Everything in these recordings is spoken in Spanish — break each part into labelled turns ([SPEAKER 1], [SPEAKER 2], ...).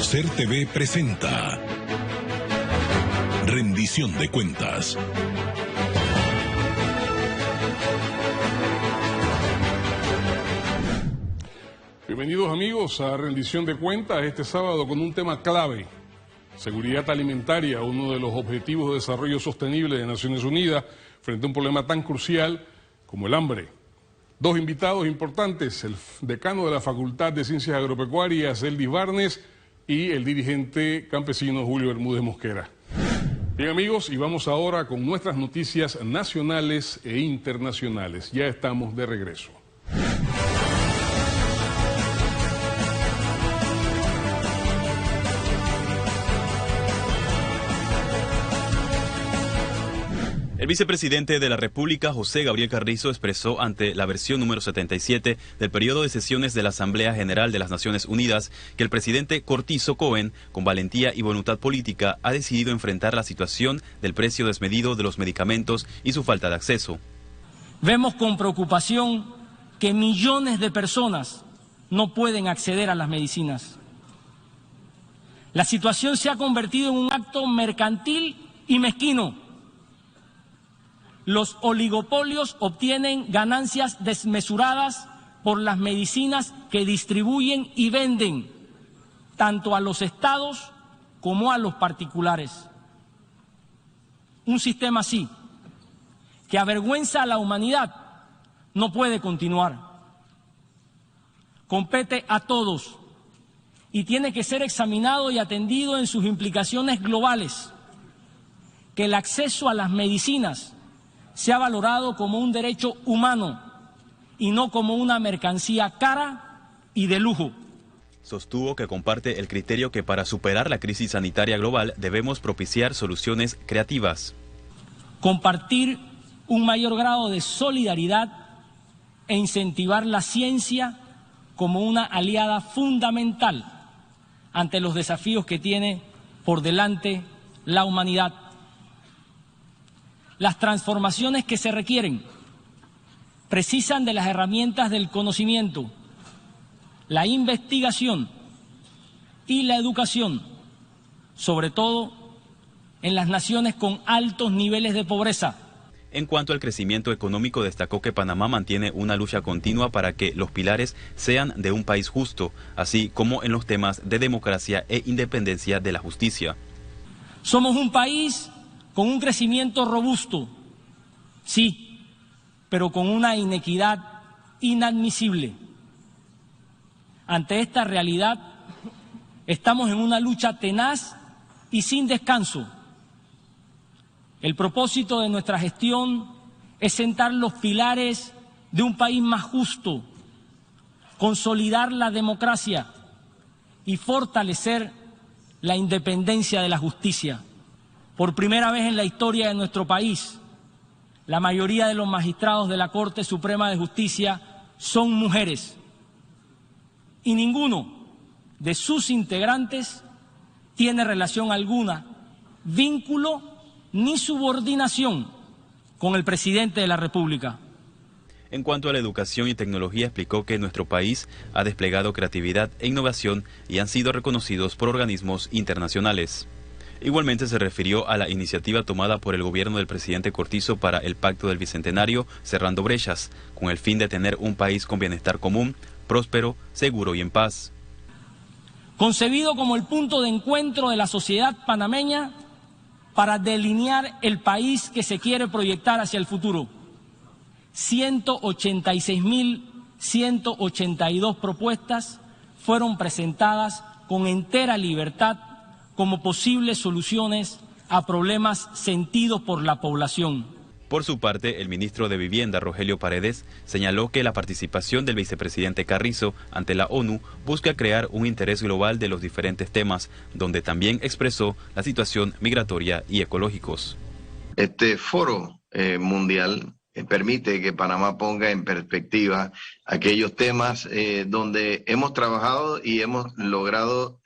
[SPEAKER 1] CERTV presenta Rendición de Cuentas.
[SPEAKER 2] Bienvenidos amigos a Rendición de Cuentas este sábado con un tema clave: seguridad alimentaria, uno de los objetivos de desarrollo sostenible de Naciones Unidas frente a un problema tan crucial como el hambre. Dos invitados importantes, el decano de la Facultad de Ciencias Agropecuarias, Eldis Barnes, y el dirigente campesino Julio Bermúdez Mosquera. Bien amigos, y vamos ahora con nuestras noticias nacionales e internacionales. Ya estamos de regreso.
[SPEAKER 3] El vicepresidente de la República, José Gabriel Carrizo, expresó ante la versión número 77 del periodo de sesiones de la Asamblea General de las Naciones Unidas que el presidente Cortizo Cohen, con valentía y voluntad política, ha decidido enfrentar la situación del precio desmedido de los medicamentos y su falta de acceso.
[SPEAKER 4] Vemos con preocupación que millones de personas no pueden acceder a las medicinas. La situación se ha convertido en un acto mercantil y mezquino. Los oligopolios obtienen ganancias desmesuradas por las medicinas que distribuyen y venden, tanto a los estados como a los particulares. Un sistema así, que avergüenza a la humanidad, no puede continuar. Compete a todos y tiene que ser examinado y atendido en sus implicaciones globales. Que el acceso a las medicinas se ha valorado como un derecho humano y no como una mercancía cara y de lujo.
[SPEAKER 3] Sostuvo que comparte el criterio que para superar la crisis sanitaria global debemos propiciar soluciones creativas.
[SPEAKER 4] Compartir un mayor grado de solidaridad e incentivar la ciencia como una aliada fundamental ante los desafíos que tiene por delante la humanidad. Las transformaciones que se requieren precisan de las herramientas del conocimiento, la investigación y la educación, sobre todo en las naciones con altos niveles de pobreza.
[SPEAKER 3] En cuanto al crecimiento económico, destacó que Panamá mantiene una lucha continua para que los pilares sean de un país justo, así como en los temas de democracia e independencia de la justicia.
[SPEAKER 4] Somos un país con un crecimiento robusto, sí, pero con una inequidad inadmisible. Ante esta realidad, estamos en una lucha tenaz y sin descanso. El propósito de nuestra gestión es sentar los pilares de un país más justo, consolidar la democracia y fortalecer la independencia de la justicia. Por primera vez en la historia de nuestro país, la mayoría de los magistrados de la Corte Suprema de Justicia son mujeres y ninguno de sus integrantes tiene relación alguna, vínculo ni subordinación con el presidente de la República.
[SPEAKER 3] En cuanto a la educación y tecnología, explicó que nuestro país ha desplegado creatividad e innovación y han sido reconocidos por organismos internacionales. Igualmente se refirió a la iniciativa tomada por el gobierno del presidente Cortizo para el Pacto del Bicentenario, cerrando brechas, con el fin de tener un país con bienestar común, próspero, seguro y en paz.
[SPEAKER 4] Concebido como el punto de encuentro de la sociedad panameña para delinear el país que se quiere proyectar hacia el futuro, 186.182 propuestas fueron presentadas con entera libertad como posibles soluciones a problemas sentidos por la población.
[SPEAKER 3] Por su parte, el ministro de Vivienda, Rogelio Paredes, señaló que la participación del vicepresidente Carrizo ante la ONU busca crear un interés global de los diferentes temas, donde también expresó la situación migratoria y ecológicos.
[SPEAKER 5] Este foro mundial permite que Panamá ponga en perspectiva aquellos temas donde hemos trabajado y hemos logrado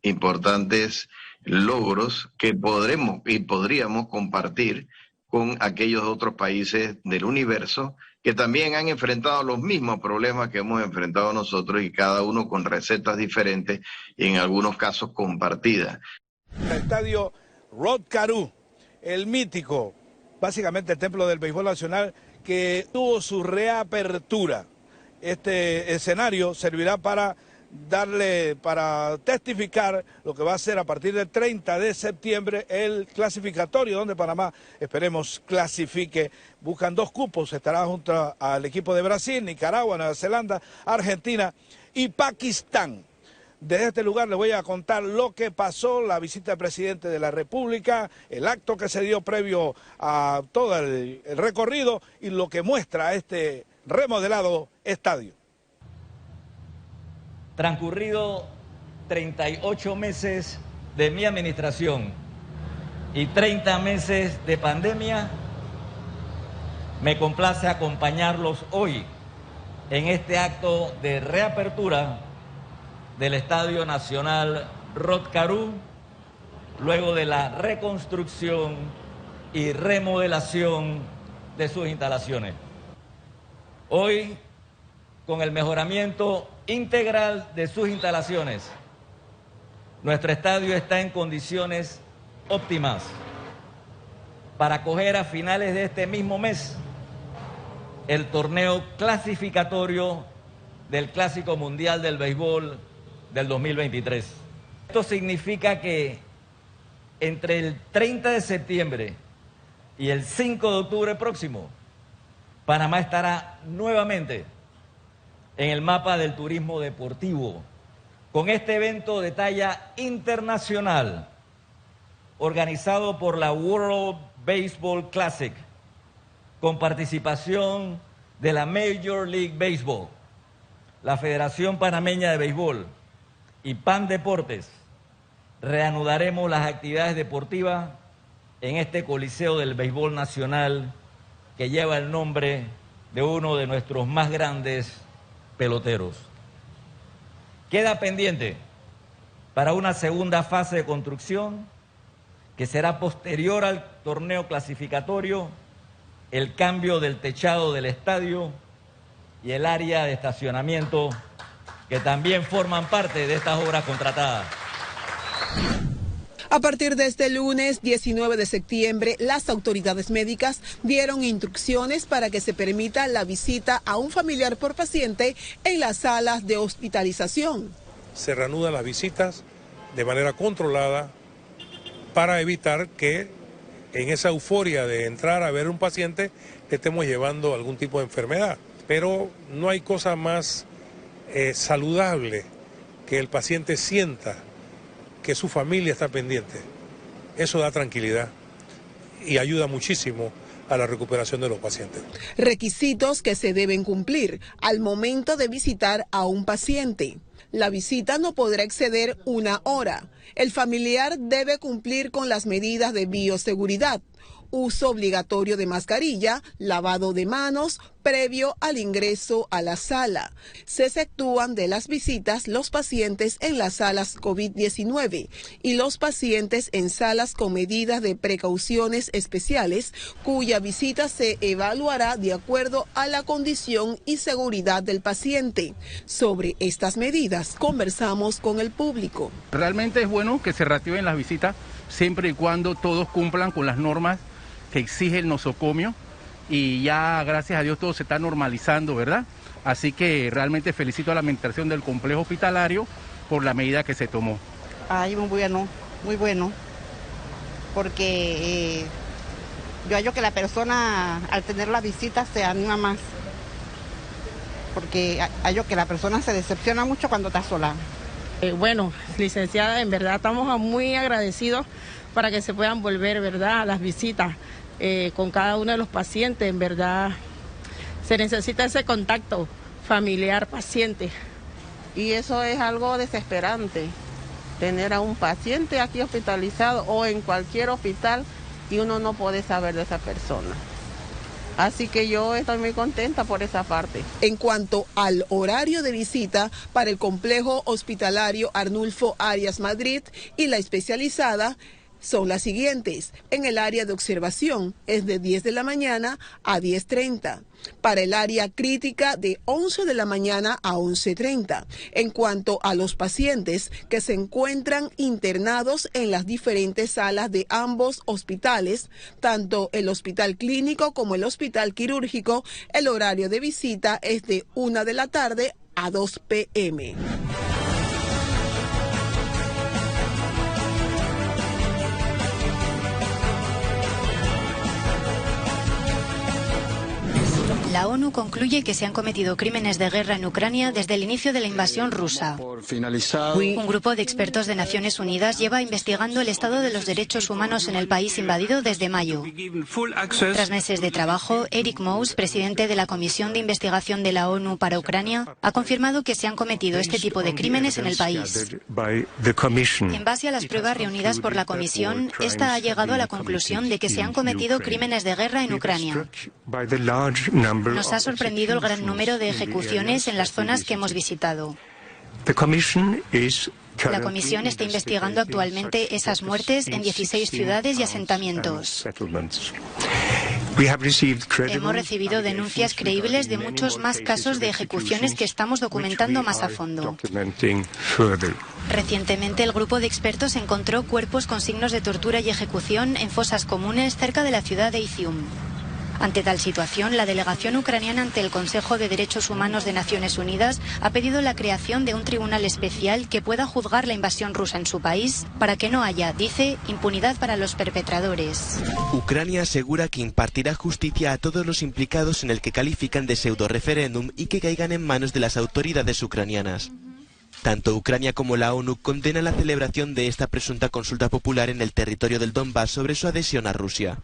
[SPEAKER 5] importantes logros que podríamos compartir con aquellos otros países del universo que también han enfrentado los mismos problemas que hemos enfrentado nosotros y cada uno con recetas diferentes y en algunos casos compartidas.
[SPEAKER 6] El estadio Rod Carew, el mítico, básicamente el templo del béisbol nacional, que tuvo su reapertura. Este escenario servirá para testificar lo que va a ser a partir del 30 de septiembre el clasificatorio, donde Panamá, esperemos, clasifique. Buscan 2 cupos, estará junto al equipo de Brasil, Nicaragua, Nueva Zelanda, Argentina y Pakistán. Desde este lugar les voy a contar lo que pasó, la visita del presidente de la República, el acto que se dio previo a todo el recorrido y lo que muestra este remodelado estadio.
[SPEAKER 7] Transcurrido 38 meses de mi administración y 30 meses de pandemia, me complace acompañarlos hoy en este acto de reapertura del Estadio Nacional Rod Carew, luego de la reconstrucción y remodelación de sus instalaciones. Hoy, con el mejoramiento integral de sus instalaciones, nuestro estadio está en condiciones óptimas para acoger a finales de este mismo mes el torneo clasificatorio del Clásico Mundial del Béisbol del 2023. Esto significa que entre el 30 de septiembre y el 5 de octubre próximo, Panamá estará nuevamente en el mapa del turismo deportivo, con este evento de talla internacional, organizado por la World Baseball Classic, con participación de la Major League Baseball, la Federación Panameña de Béisbol y PAN Deportes. Reanudaremos las actividades deportivas en este Coliseo del Béisbol Nacional que lleva el nombre de uno de nuestros más grandes peloteros. Queda pendiente para una segunda fase de construcción que será posterior al torneo clasificatorio, el cambio del techado del estadio y el área de estacionamiento, que también forman parte de estas obras contratadas.
[SPEAKER 8] A partir de este lunes 19 de septiembre, las autoridades médicas dieron instrucciones para que se permita la visita a un familiar por paciente en las salas de hospitalización.
[SPEAKER 6] Se reanudan las visitas de manera controlada para evitar que en esa euforia de entrar a ver un paciente estemos llevando algún tipo de enfermedad. Pero no hay cosa más saludable que el paciente sienta que su familia está pendiente. Eso da tranquilidad y ayuda muchísimo a la recuperación de los pacientes.
[SPEAKER 8] Requisitos que se deben cumplir al momento de visitar a un paciente. La visita no podrá exceder 1 hora. El familiar debe cumplir con las medidas de bioseguridad. Uso obligatorio de mascarilla, lavado de manos previo al ingreso a la sala. Se exceptúan de las visitas los pacientes en las salas COVID-19 y los pacientes en salas con medidas de precauciones especiales, cuya visita se evaluará de acuerdo a la condición y seguridad del paciente. Sobre estas medidas conversamos con el público.
[SPEAKER 9] Realmente es bueno que se reactiven las visitas siempre y cuando todos cumplan con las normas que exige el nosocomio, y ya gracias a Dios todo se está normalizando, ¿verdad? Así que realmente felicito a la administración del complejo hospitalario por la medida que se tomó.
[SPEAKER 10] Ay, muy bueno, porque yo hallo que la persona al tener la visita se anima más, porque hallo que la persona se decepciona mucho cuando está sola.
[SPEAKER 11] Bueno, licenciada, en verdad estamos muy agradecidos para que se puedan volver, ¿verdad?, a las visitas con cada uno de los pacientes. En verdad se necesita ese contacto familiar-paciente.
[SPEAKER 10] Y eso es algo desesperante, tener a un paciente aquí hospitalizado o en cualquier hospital y uno no puede saber de esa persona. Así que yo estoy muy contenta por esa parte.
[SPEAKER 8] En cuanto al horario de visita para el complejo hospitalario Arnulfo Arias Madrid y la especializada, son las siguientes. En el área de observación es de 10 de la mañana a 10:30. Para el área crítica de 11 de la mañana a 11:30. En cuanto a los pacientes que se encuentran internados en las diferentes salas de ambos hospitales, tanto el hospital clínico como el hospital quirúrgico, el horario de visita es de 1 de la tarde a 2 p.m.
[SPEAKER 12] La ONU concluye que se han cometido crímenes de guerra en Ucrania desde el inicio de la invasión rusa. Un grupo de expertos de Naciones Unidas lleva investigando el estado de los derechos humanos en el país invadido desde mayo. Tras meses de trabajo, Eric Mouse, presidente de la Comisión de Investigación de la ONU para Ucrania, ha confirmado que se han cometido este tipo de crímenes en el país. En base a las pruebas reunidas por la Comisión, esta ha llegado a la conclusión de que se han cometido crímenes de guerra en Ucrania. Nos ha sorprendido el gran número de ejecuciones en las zonas que hemos visitado. La Comisión está investigando actualmente esas muertes en 16 ciudades y asentamientos. Hemos recibido denuncias creíbles de muchos más casos de ejecuciones que estamos documentando más a fondo. Recientemente, el grupo de expertos encontró cuerpos con signos de tortura y ejecución en fosas comunes cerca de la ciudad de Izium. Ante tal situación, la delegación ucraniana ante el Consejo de Derechos Humanos de Naciones Unidas ha pedido la creación de un tribunal especial que pueda juzgar la invasión rusa en su país para que no haya, dice, impunidad para los perpetradores.
[SPEAKER 13] Ucrania asegura que impartirá justicia a todos los implicados en el que califican de pseudo-referéndum y que caigan en manos de las autoridades ucranianas. Tanto Ucrania como la ONU condenan la celebración de esta presunta consulta popular en el territorio del Donbass sobre su adhesión a Rusia.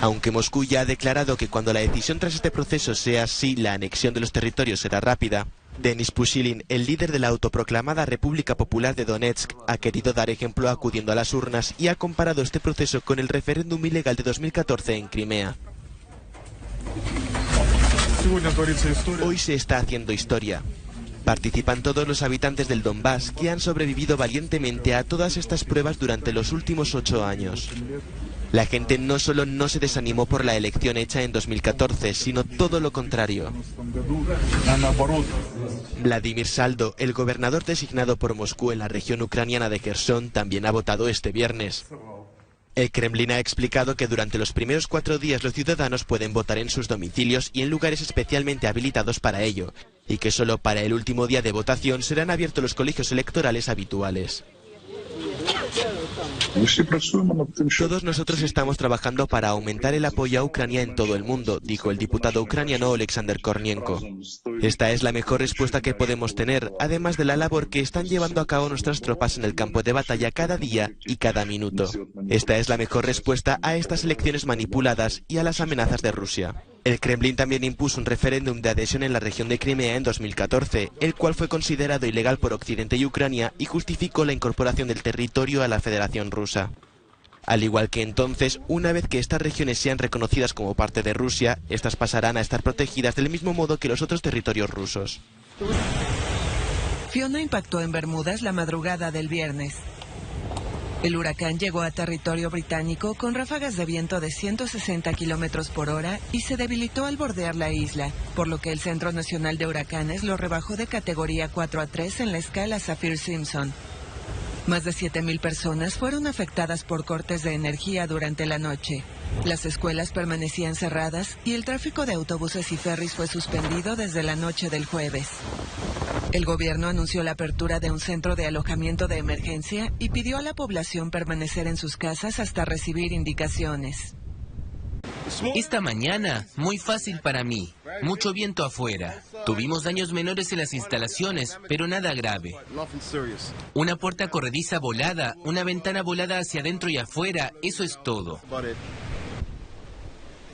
[SPEAKER 13] Aunque Moscú ya ha declarado que cuando la decisión tras este proceso sea sí, la anexión de los territorios será rápida, Denis Pushilin, el líder de la autoproclamada República Popular de Donetsk, ha querido dar ejemplo acudiendo a las urnas y ha comparado este proceso con el referéndum ilegal de 2014 en Crimea. Hoy se está haciendo historia. Participan todos los habitantes del Donbass que han sobrevivido valientemente a todas estas pruebas durante los últimos 8 años. La gente no solo no se desanimó por la elección hecha en 2014, sino todo lo contrario. Vladimir Saldo, el gobernador designado por Moscú en la región ucraniana de Jersón, también ha votado este viernes. El Kremlin ha explicado que durante los primeros 4 días los ciudadanos pueden votar en sus domicilios y en lugares especialmente habilitados para ello, y que solo para el último día de votación serán abiertos los colegios electorales habituales. Todos nosotros estamos trabajando para aumentar el apoyo a Ucrania en todo el mundo, dijo el diputado ucraniano Oleksandr Kornienko. Esta es la mejor respuesta que podemos tener, además de la labor que están llevando a cabo nuestras tropas en el campo de batalla cada día y cada minuto. Esta es la mejor respuesta a estas elecciones manipuladas y a las amenazas de Rusia. El Kremlin también impuso un referéndum de adhesión en la región de Crimea en 2014, el cual fue considerado ilegal por Occidente y Ucrania y justificó la incorporación del territorio a la Federación Rusa. Al igual que entonces, una vez que estas regiones sean reconocidas como parte de Rusia, estas pasarán a estar protegidas del mismo modo que los otros territorios rusos.
[SPEAKER 14] Fiona impactó en Bermudas la madrugada del viernes. El huracán llegó a territorio británico con ráfagas de viento de 160 kilómetros por hora y se debilitó al bordear la isla, por lo que el Centro Nacional de Huracanes lo rebajó de categoría 4 a 3 en la escala Saffir-Simpson. Más de 7,000 personas fueron afectadas por cortes de energía durante la noche. Las escuelas permanecían cerradas y el tráfico de autobuses y ferries fue suspendido desde la noche del jueves. El gobierno anunció la apertura de un centro de alojamiento de emergencia y pidió a la población permanecer en sus casas hasta recibir indicaciones.
[SPEAKER 15] Esta mañana, muy fácil para mí. Mucho viento afuera. Tuvimos daños menores en las instalaciones, pero nada grave. Una puerta corrediza volada, una ventana volada hacia adentro y afuera, eso es todo.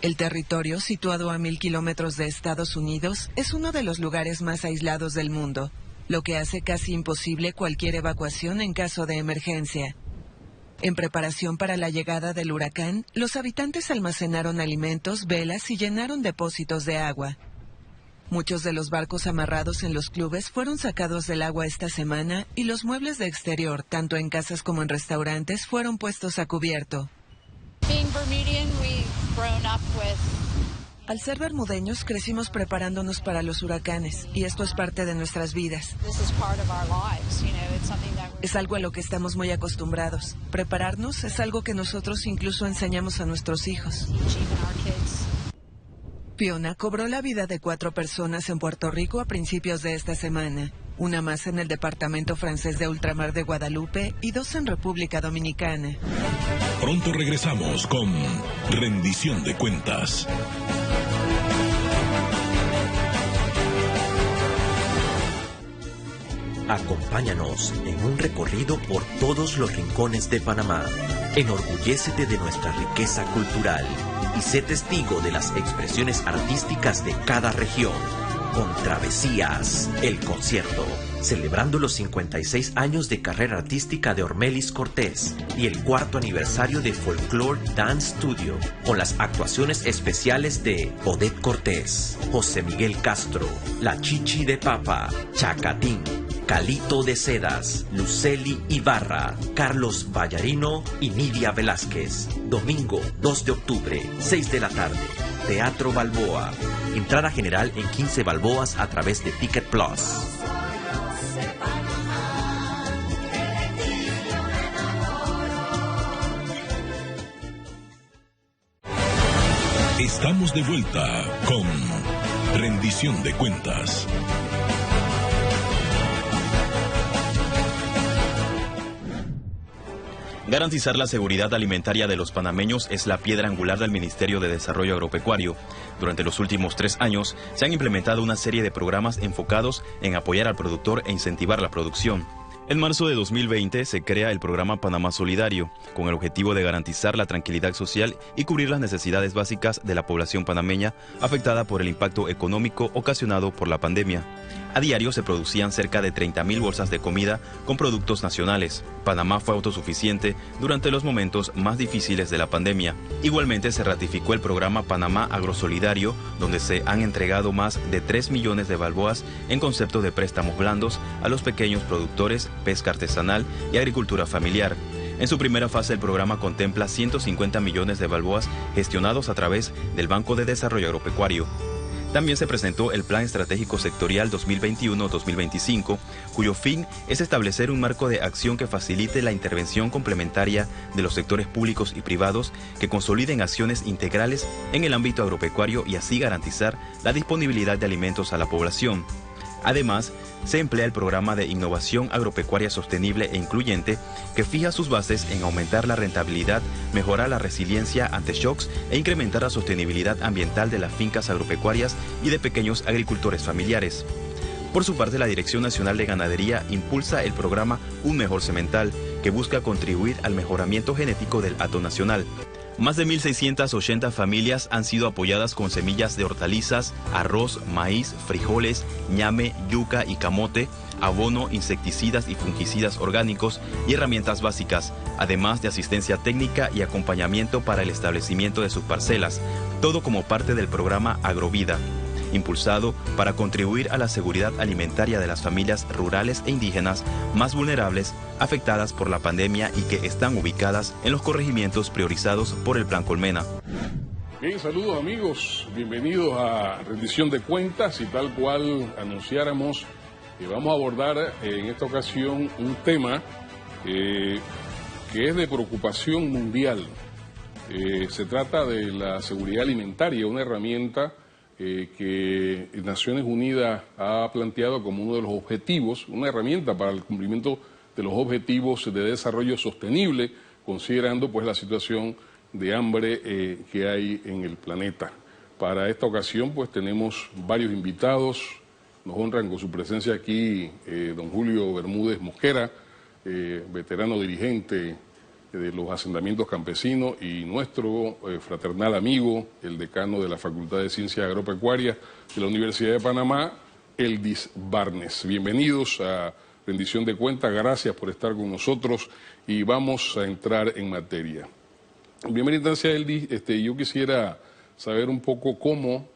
[SPEAKER 14] El territorio, situado a 1,000 kilómetros de Estados Unidos, es uno de los lugares más aislados del mundo, lo que hace casi imposible cualquier evacuación en caso de emergencia. En preparación para la llegada del huracán, los habitantes almacenaron alimentos, velas y llenaron depósitos de agua. Muchos de los barcos amarrados en los clubes fueron sacados del agua esta semana y los muebles de exterior, tanto en casas como en restaurantes, fueron puestos a cubierto. Al ser bermudeños, crecimos preparándonos para los huracanes, y esto es parte de nuestras vidas. Es algo a lo que estamos muy acostumbrados. Prepararnos es algo que nosotros incluso enseñamos a nuestros hijos. Fiona cobró la vida de 4 personas en Puerto Rico a principios de esta semana. Una más en el departamento francés de ultramar de Guadalupe y 2 en República Dominicana.
[SPEAKER 1] Pronto regresamos con Rendición de Cuentas.
[SPEAKER 16] Acompáñanos en un recorrido por todos los rincones de Panamá. Enorgullécete de nuestra riqueza cultural y sé testigo de las expresiones artísticas de cada región. Con Travesías, el concierto, celebrando los 56 años de carrera artística de Ormelis Cortés y el 4º aniversario de Folklore Dance Studio, con las actuaciones especiales de Odette Cortés, José Miguel Castro, La Chichi de Papa, Chacatín, Calito de Sedas, Luceli Ibarra, Carlos Vallarino y Nidia Velázquez. Domingo 2 de octubre, 6 de la tarde, Teatro Balboa. Entrada general en 15 balboas a través de Ticket Plus.
[SPEAKER 1] Estamos de vuelta con Rendición de Cuentas.
[SPEAKER 3] Garantizar la seguridad alimentaria de los panameños es la piedra angular del Ministerio de Desarrollo Agropecuario. Durante los últimos 3 años se han implementado una serie de programas enfocados en apoyar al productor e incentivar la producción. En marzo de 2020 se crea el programa Panamá Solidario, con el objetivo de garantizar la tranquilidad social y cubrir las necesidades básicas de la población panameña afectada por el impacto económico ocasionado por la pandemia. A diario se producían cerca de 30.000 bolsas de comida con productos nacionales. Panamá fue autosuficiente durante los momentos más difíciles de la pandemia. Igualmente se ratificó el programa Panamá Agrosolidario, donde se han entregado más de 3 millones de balboas en concepto de préstamos blandos a los pequeños productores, pesca artesanal y agricultura familiar. En su primera fase el programa contempla 150 millones de balboas gestionados a través del Banco de Desarrollo Agropecuario. También se presentó el Plan Estratégico Sectorial 2021-2025, cuyo fin es establecer un marco de acción que facilite la intervención complementaria de los sectores públicos y privados que consoliden acciones integrales en el ámbito agropecuario y así garantizar la disponibilidad de alimentos a la población. Además, se emplea el programa de innovación agropecuaria sostenible e incluyente que fija sus bases en aumentar la rentabilidad, mejorar la resiliencia ante shocks e incrementar la sostenibilidad ambiental de las fincas agropecuarias y de pequeños agricultores familiares. Por su parte, la Dirección Nacional de Ganadería impulsa el programa Un Mejor Semental, que busca contribuir al mejoramiento genético del hato nacional. Más de 1.680 familias han sido apoyadas con semillas de hortalizas, arroz, maíz, frijoles, ñame, yuca y camote, abono, insecticidas y fungicidas orgánicos y herramientas básicas, además de asistencia técnica y acompañamiento para el establecimiento de sus parcelas, todo como parte del programa Agrovida, impulsado para contribuir a la seguridad alimentaria de las familias rurales e indígenas más vulnerables afectadas por la pandemia y que están ubicadas en los corregimientos priorizados por el Plan Colmena.
[SPEAKER 2] Bien, saludos amigos, bienvenidos a Rendición de Cuentas y tal cual anunciáramos, vamos a abordar en esta ocasión un tema que es de preocupación mundial. Se trata de la seguridad alimentaria, una herramienta que Naciones Unidas ha planteado como uno de los objetivos, una herramienta para el cumplimiento de los objetivos de desarrollo sostenible, considerando pues la situación de hambre que hay en el planeta. Para esta ocasión pues tenemos varios invitados, nos honran con su presencia aquí don Julio Bermúdez Mosquera, veterano dirigente de los asentamientos campesinos y nuestro fraternal amigo, el decano de la Facultad de Ciencias Agropecuarias de la Universidad de Panamá, Eldis Barnes. Bienvenidos a Rendición de Cuentas, gracias por estar con nosotros y vamos a entrar en materia. En primera instancia, Eldis, yo quisiera saber un poco cómo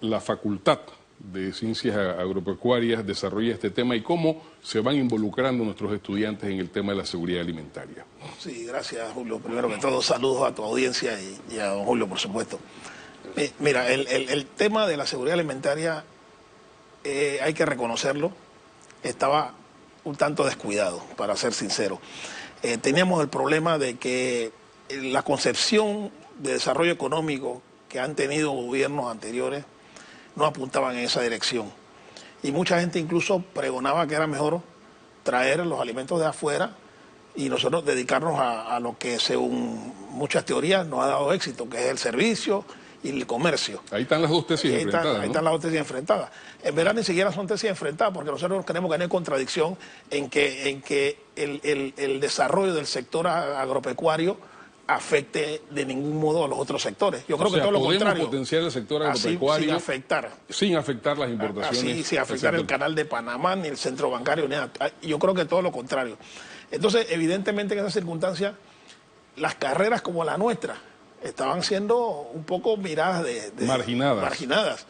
[SPEAKER 2] la Facultad de Ciencias Agropecuarias desarrolla este tema y cómo se van involucrando nuestros estudiantes en el tema de la seguridad alimentaria.
[SPEAKER 17] Sí, gracias, Julio. Primero que todo, saludos a tu audiencia y a don Julio, por supuesto. Mira, el tema de la seguridad alimentaria, hay que reconocerlo, estaba un tanto descuidado, para ser sincero. Teníamos el problema de que la concepción de desarrollo económico que han tenido gobiernos anteriores no apuntaban en esa dirección. Y mucha gente incluso pregonaba que era mejor traer los alimentos de afuera y nosotros dedicarnos a lo que según muchas teorías nos ha dado éxito, que es el servicio y el comercio.
[SPEAKER 2] Ahí están las dos tesis enfrentadas.
[SPEAKER 17] Ahí están las dos tesis enfrentadas. En verdad ni siquiera son tesis enfrentadas, porque nosotros creemos que no hay contradicción en que el desarrollo del sector agropecuario afecte de ningún modo a los otros sectores. Yo creo que todo lo contrario.
[SPEAKER 2] Podemos potenciar el sector agropecuario sin afectar las importaciones.
[SPEAKER 17] Sin afectar el canal de Panamá, ni el centro bancario, ni nada. Yo creo que todo lo contrario. Entonces, evidentemente en esas circunstancias, las carreras como la nuestra estaban siendo un poco miradas marginadas.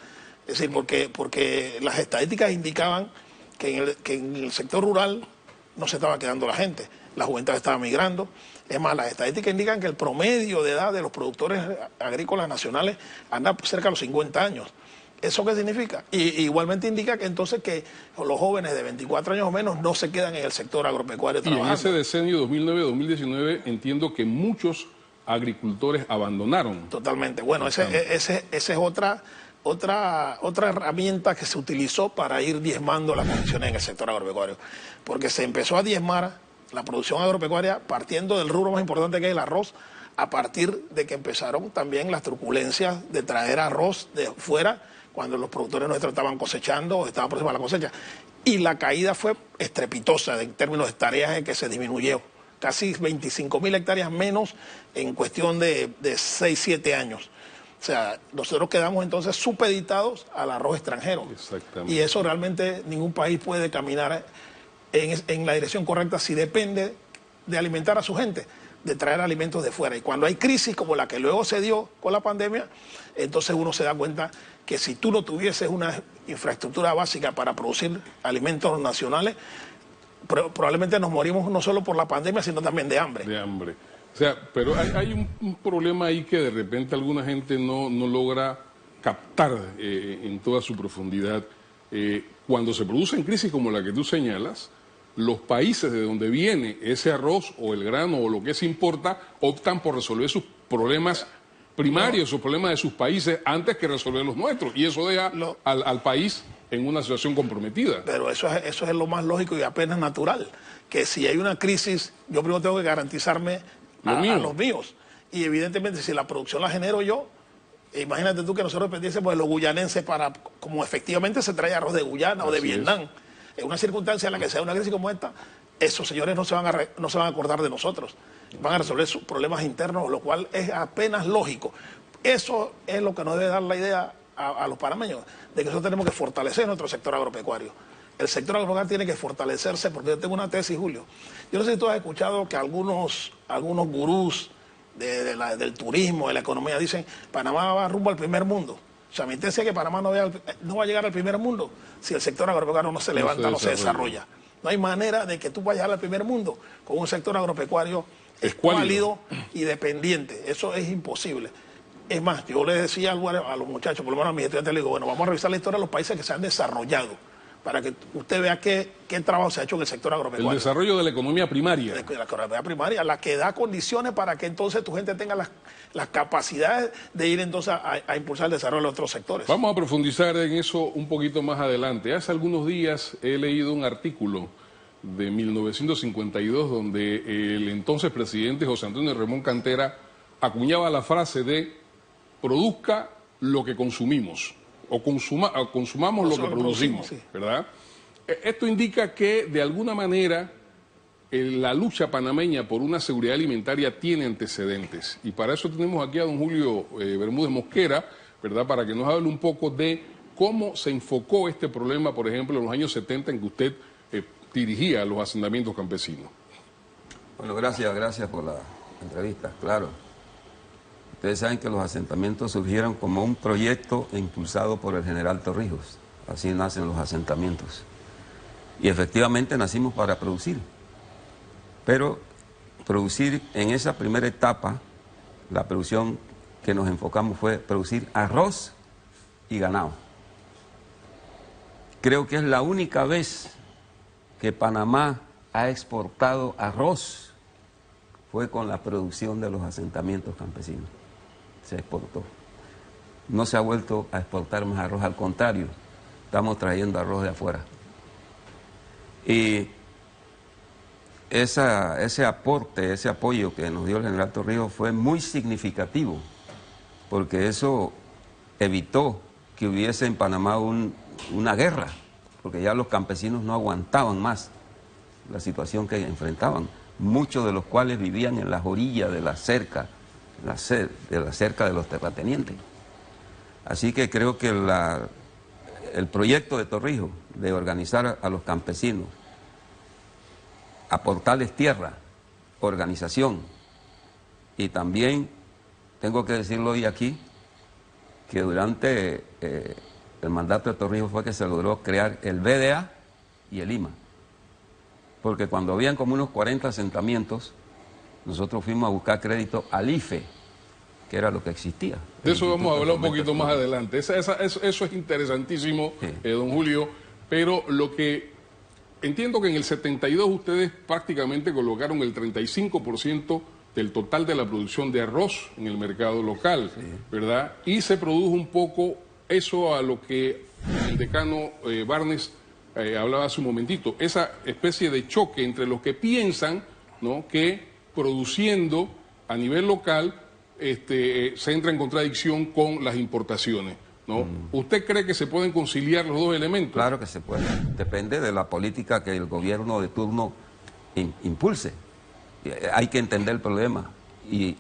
[SPEAKER 17] Es decir, porque las estadísticas indicaban que en el sector rural no se estaba quedando la gente. La juventud estaba migrando. Es más, las estadísticas indican que el promedio de edad de los productores agrícolas nacionales anda cerca de los 50 años. ¿Eso qué significa? Y igualmente indica que entonces que los jóvenes de 24 años o menos no se quedan en el sector agropecuario trabajando.
[SPEAKER 2] Y en ese decenio 2009-2019 entiendo que muchos agricultores abandonaron.
[SPEAKER 17] Totalmente. Bueno, esa es otra herramienta que se utilizó para ir diezmando las condiciones en el sector agropecuario. Porque se empezó a diezmar la producción agropecuaria partiendo del rubro más importante que es el arroz, a partir de que empezaron también las turbulencias de traer arroz de fuera cuando los productores nuestros estaban cosechando o estaban próximos a la cosecha. Y la caída fue estrepitosa en términos de tareas en que se disminuyó. Casi 25.000 hectáreas menos en cuestión de 6-7 años. O sea, nosotros quedamos entonces supeditados al arroz extranjero.
[SPEAKER 2] Exactamente.
[SPEAKER 17] Y eso realmente ningún país puede caminar en la dirección correcta si depende de alimentar a su gente, de traer alimentos de fuera. Y cuando hay crisis como la que luego se dio con la pandemia, entonces uno se da cuenta que si tú no tuvieses una infraestructura básica para producir alimentos nacionales, probablemente nos morimos no solo por la pandemia, sino también de hambre.
[SPEAKER 2] De hambre. O sea, pero hay un problema ahí que de repente alguna gente no logra captar en toda su profundidad. Cuando se producen crisis como la que tú señalas, los países de donde viene ese arroz o el grano o lo que se importa optan por resolver sus problemas primarios, sus problemas de sus países antes que resolver los nuestros. Y eso deja al país en una situación comprometida.
[SPEAKER 17] Pero eso es lo más lógico y apenas natural. Que si hay una crisis, yo primero tengo que garantizarme a los míos. Y evidentemente si la producción la genero yo, imagínate tú que nosotros dependiésemos de los guyanenses para, como efectivamente se trae arroz de Guyana o de Vietnam. En una circunstancia en la que sea una crisis como esta, esos señores no se van a acordar de nosotros. Van a resolver sus problemas internos, lo cual es apenas lógico. Eso es lo que nos debe dar la idea a los panameños, de que nosotros tenemos que fortalecer nuestro sector agropecuario. El sector agropecuario tiene que fortalecerse, porque yo tengo una tesis, Julio. Yo no sé si tú has escuchado que algunos gurús del turismo, de la economía, dicen Panamá va rumbo al primer mundo. O sea, mi tesis es que Panamá no va a llegar al primer mundo si el sector agropecuario no se levanta, no se desarrolla. No hay manera de que tú vayas a llegar al primer mundo con un sector agropecuario escuálido y dependiente. Eso es imposible. Es más, yo le decía a los muchachos, por lo menos a mis estudiantes, les digo, bueno, vamos a revisar la historia de los países que se han desarrollado, para que usted vea qué trabajo se ha hecho en el sector agropecuario.
[SPEAKER 2] El desarrollo de la economía primaria.
[SPEAKER 17] La economía primaria, la que da condiciones para que entonces tu gente tenga las capacidades de ir entonces a impulsar el desarrollo de otros sectores.
[SPEAKER 2] Vamos a profundizar en eso un poquito más adelante. Hace algunos días he leído un artículo de 1952 donde el entonces presidente José Antonio Ramón Cantera acuñaba la frase de produzca lo que consumimos. O consumamos lo que producimos, sí. ¿Verdad? Esto indica que, de alguna manera, la lucha panameña por una seguridad alimentaria tiene antecedentes. Y para eso tenemos aquí a don Julio Bermúdez Mosquera, ¿verdad? Para que nos hable un poco de cómo se enfocó este problema, por ejemplo, en los años 70 en que usted dirigía los asentamientos campesinos.
[SPEAKER 18] Bueno, gracias por la entrevista, claro. Ustedes saben que los asentamientos surgieron como un proyecto impulsado por el general Torrijos. Así nacen los asentamientos. Y efectivamente nacimos para producir. Pero producir en esa primera etapa, la producción que nos enfocamos fue producir arroz y ganado. Creo que es la única vez que Panamá ha exportado arroz, fue con la producción de los asentamientos campesinos. Se exportó. No se ha vuelto a exportar más arroz, al contrario, estamos trayendo arroz de afuera. Y ese aporte, ese apoyo que nos dio el general Torrijos fue muy significativo, porque eso evitó que hubiese en Panamá una guerra, porque ya los campesinos no aguantaban más la situación que enfrentaban, muchos de los cuales vivían en las orillas de la cerca, de los terratenientes. Así que creo que el proyecto de Torrijos de organizar a los campesinos, aportarles tierra, organización, y también, tengo que decirlo hoy aquí, que durante el mandato de Torrijos fue que se logró crear el BDA y el IMA. Porque cuando habían como unos 40 asentamientos, nosotros fuimos a buscar crédito al IFE, que era lo que existía.
[SPEAKER 2] De eso vamos a hablar un poquito más adelante. Eso es interesantísimo, sí. Don Julio, pero lo que entiendo que en el 72 ustedes prácticamente colocaron el 35% del total de la producción de arroz en el mercado local, sí, ¿verdad? Y se produjo un poco eso a lo que el decano Barnes hablaba hace un momentito, esa especie de choque entre los que piensan, ¿no?, que produciendo a nivel local se entra en contradicción con las importaciones, ¿no? ¿Usted cree que se pueden conciliar los dos elementos?
[SPEAKER 18] Claro que se puede. Depende de la política que el gobierno de turno impulse. Hay que entender el problema y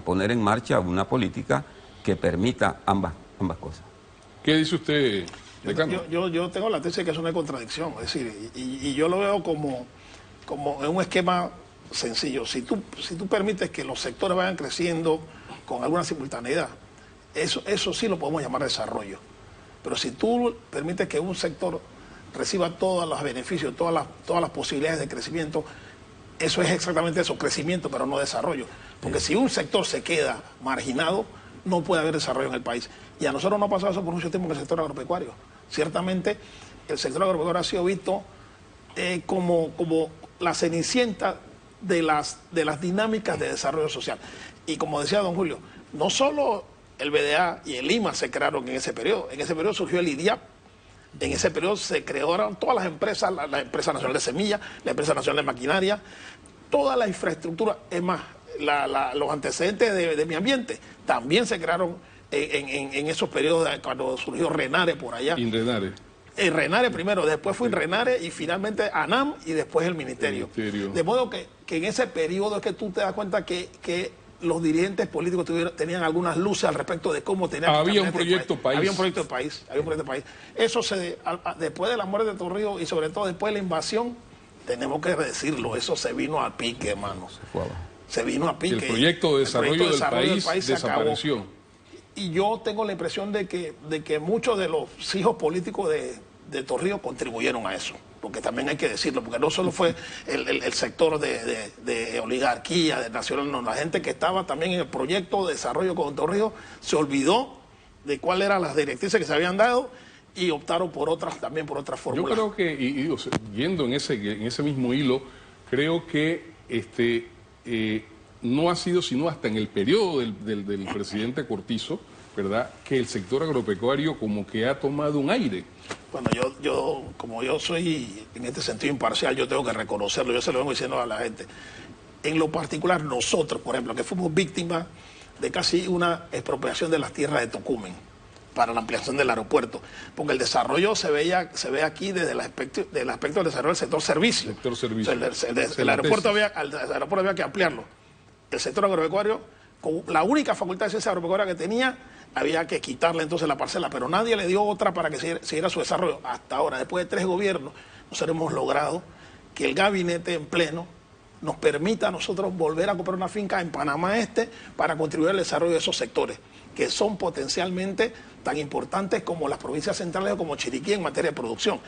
[SPEAKER 18] poner en marcha una política que permita ambas cosas.
[SPEAKER 2] ¿Qué dice usted, decano?
[SPEAKER 17] Yo tengo la tesis de que es una contradicción, es decir, y yo lo veo como en un esquema sencillo. Si tú permites que los sectores vayan creciendo con alguna simultaneidad, eso sí lo podemos llamar desarrollo. Pero si tú permites que un sector reciba todos los beneficios, todas las posibilidades de crecimiento, eso es exactamente eso, crecimiento, pero no desarrollo. Porque si un sector se queda marginado, no puede haber desarrollo en el país. Y a nosotros no ha pasado eso por mucho tiempo en el sector agropecuario. Ciertamente, el sector agropecuario ha sido visto como la cenicienta de las dinámicas de desarrollo social. Y como decía don Julio, no solo el BDA y el IMA se crearon en ese periodo surgió el IDIAP, en ese periodo se crearon todas las empresas, la Empresa Nacional de Semillas, la Empresa Nacional de Maquinaria, toda la infraestructura, es más, los antecedentes de mi ambiente también se crearon en esos periodos cuando surgió Renare por allá.
[SPEAKER 2] Renare.
[SPEAKER 17] Renare primero, después fue Renare y finalmente ANAM y después el Ministerio. De modo que en ese periodo es que tú te das cuenta que los dirigentes políticos tenían algunas luces al respecto de cómo tenían que
[SPEAKER 2] había un proyecto país.
[SPEAKER 17] Había un proyecto de país. Eso después de la muerte de Torrijos y sobre todo después de la invasión, tenemos que decirlo, eso se vino a pique, hermanos. Se vino a pique.
[SPEAKER 2] El proyecto de desarrollo del país desapareció.
[SPEAKER 17] Y yo tengo la impresión de que muchos de los hijos políticos de Torrijos contribuyeron a eso. Porque también hay que decirlo, porque no solo fue el sector de oligarquía, de nacional, no, la gente que estaba también en el proyecto de desarrollo con Torrijos se olvidó de cuáles eran las directrices que se habían dado y optaron por otras fórmulas.
[SPEAKER 2] Yo creo que, y digo, yendo en ese mismo hilo, creo que no ha sido sino hasta en el periodo del presidente Cortizo, ¿verdad?, que el sector agropecuario como que ha tomado un aire.
[SPEAKER 17] Bueno, como yo soy en este sentido imparcial, yo tengo que reconocerlo, yo se lo vengo diciendo a la gente. En lo particular nosotros, por ejemplo, que fuimos víctimas de casi una expropiación de las tierras de Tocumen para la ampliación del aeropuerto, porque el desarrollo se ve aquí desde el aspecto del desarrollo del sector servicio.
[SPEAKER 2] Sector servicio.
[SPEAKER 17] O sea, el aeropuerto había que ampliarlo. El sector agropecuario, con la única facultad de ciencia agropecuaria que tenía, había que quitarle entonces la parcela, pero nadie le dio otra para que siguiera su desarrollo. Hasta ahora, después de 3 gobiernos, nosotros hemos logrado que el gabinete en pleno nos permita a nosotros volver a comprar una finca en Panamá Este para contribuir al desarrollo de esos sectores, que son potencialmente tan importantes como las provincias centrales o como Chiriquí en materia de producción.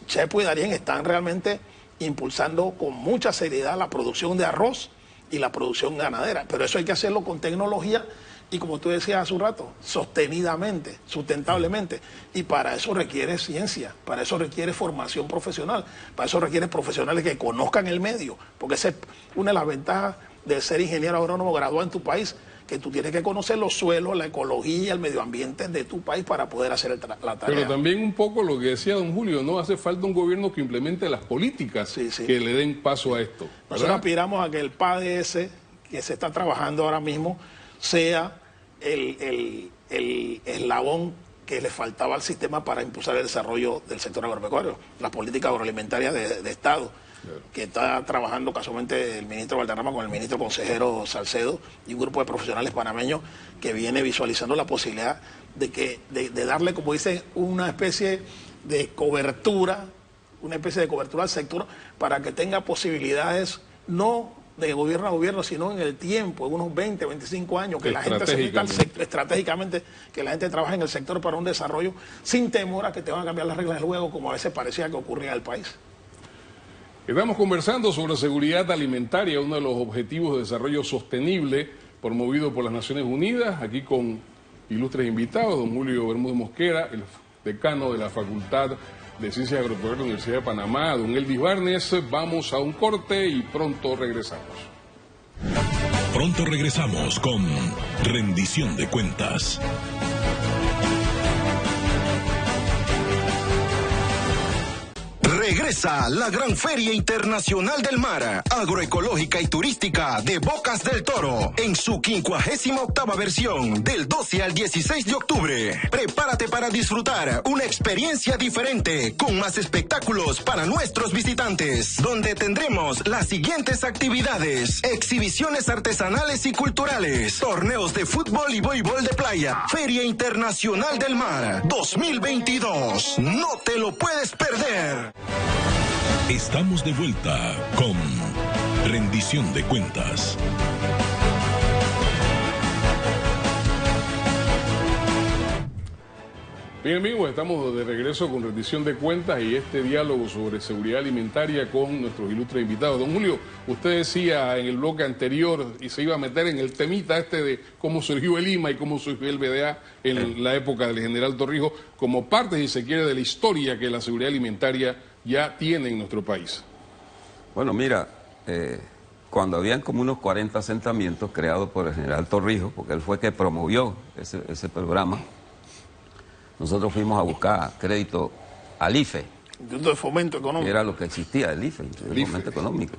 [SPEAKER 17] Chepo y Darién están realmente impulsando con mucha seriedad la producción de arroz y la producción ganadera, pero eso hay que hacerlo con tecnología y, como tú decías hace un rato, sostenidamente, sustentablemente, y para eso requiere ciencia, para eso requiere formación profesional, para eso requiere profesionales que conozcan el medio, porque esa es una de las ventajas de ser ingeniero agrónomo graduado en tu país, que tú tienes que conocer los suelos, la ecología, el medio ambiente de tu país para poder hacer la tarea.
[SPEAKER 2] Pero también un poco lo que decía don Julio, no hace falta un gobierno que implemente las políticas que le den paso a esto, ¿verdad?
[SPEAKER 17] Nosotros aspiramos a que el PADS que se está trabajando ahora mismo sea el eslabón que le faltaba al sistema para impulsar el desarrollo del sector agropecuario, la política agroalimentaria de Estado, que está trabajando casualmente el ministro Valderrama con el ministro consejero Salcedo y un grupo de profesionales panameños que viene visualizando la posibilidad de darle, como dice, una especie de cobertura al sector para que tenga posibilidades no de gobierno a gobierno, sino en el tiempo, en unos 20, 25 años, que la gente se meta estratégicamente, que la gente trabaje en el sector para un desarrollo sin temor a que te van a cambiar las reglas del juego, como a veces parecía que ocurría en el país.
[SPEAKER 2] Estamos conversando sobre seguridad alimentaria, uno de los objetivos de desarrollo sostenible promovido por las Naciones Unidas, aquí con ilustres invitados, don Julio Bermúdez Mosquera, el decano de la Facultad de Ciencias Agropecuarias de la Universidad de Panamá, don Elvis Barnes. Vamos a un corte y pronto regresamos.
[SPEAKER 1] Pronto regresamos con Rendición de Cuentas.
[SPEAKER 19] Regresa la Gran Feria Internacional del Mar, agroecológica y turística de Bocas del Toro, en su 58ª versión, del 12 al 16 de octubre. Prepárate para disfrutar una experiencia diferente, con más espectáculos para nuestros visitantes, donde tendremos las siguientes actividades: exhibiciones artesanales y culturales, torneos de fútbol y voleibol de playa, Feria Internacional del Mar 2022. No te lo puedes perder.
[SPEAKER 1] Estamos de vuelta con Rendición de Cuentas.
[SPEAKER 2] Bien, amigos, estamos de regreso con Rendición de Cuentas y este diálogo sobre seguridad alimentaria con nuestros ilustres invitados. Don Julio, usted decía en el bloque anterior y se iba a meter en el temita de cómo surgió el IMA y cómo surgió el BDA en la época del general Torrijos, como parte, si se quiere, de la historia que la seguridad alimentaria ya tiene en nuestro país.
[SPEAKER 18] Bueno, mira, cuando habían como unos 40 asentamientos creados por el general Torrijos, porque él fue que promovió ese programa, nosotros fuimos a buscar crédito al IFE.
[SPEAKER 17] Instituto de Fomento Económico.
[SPEAKER 18] Que era lo que existía, el IFE, el Fomento Económico.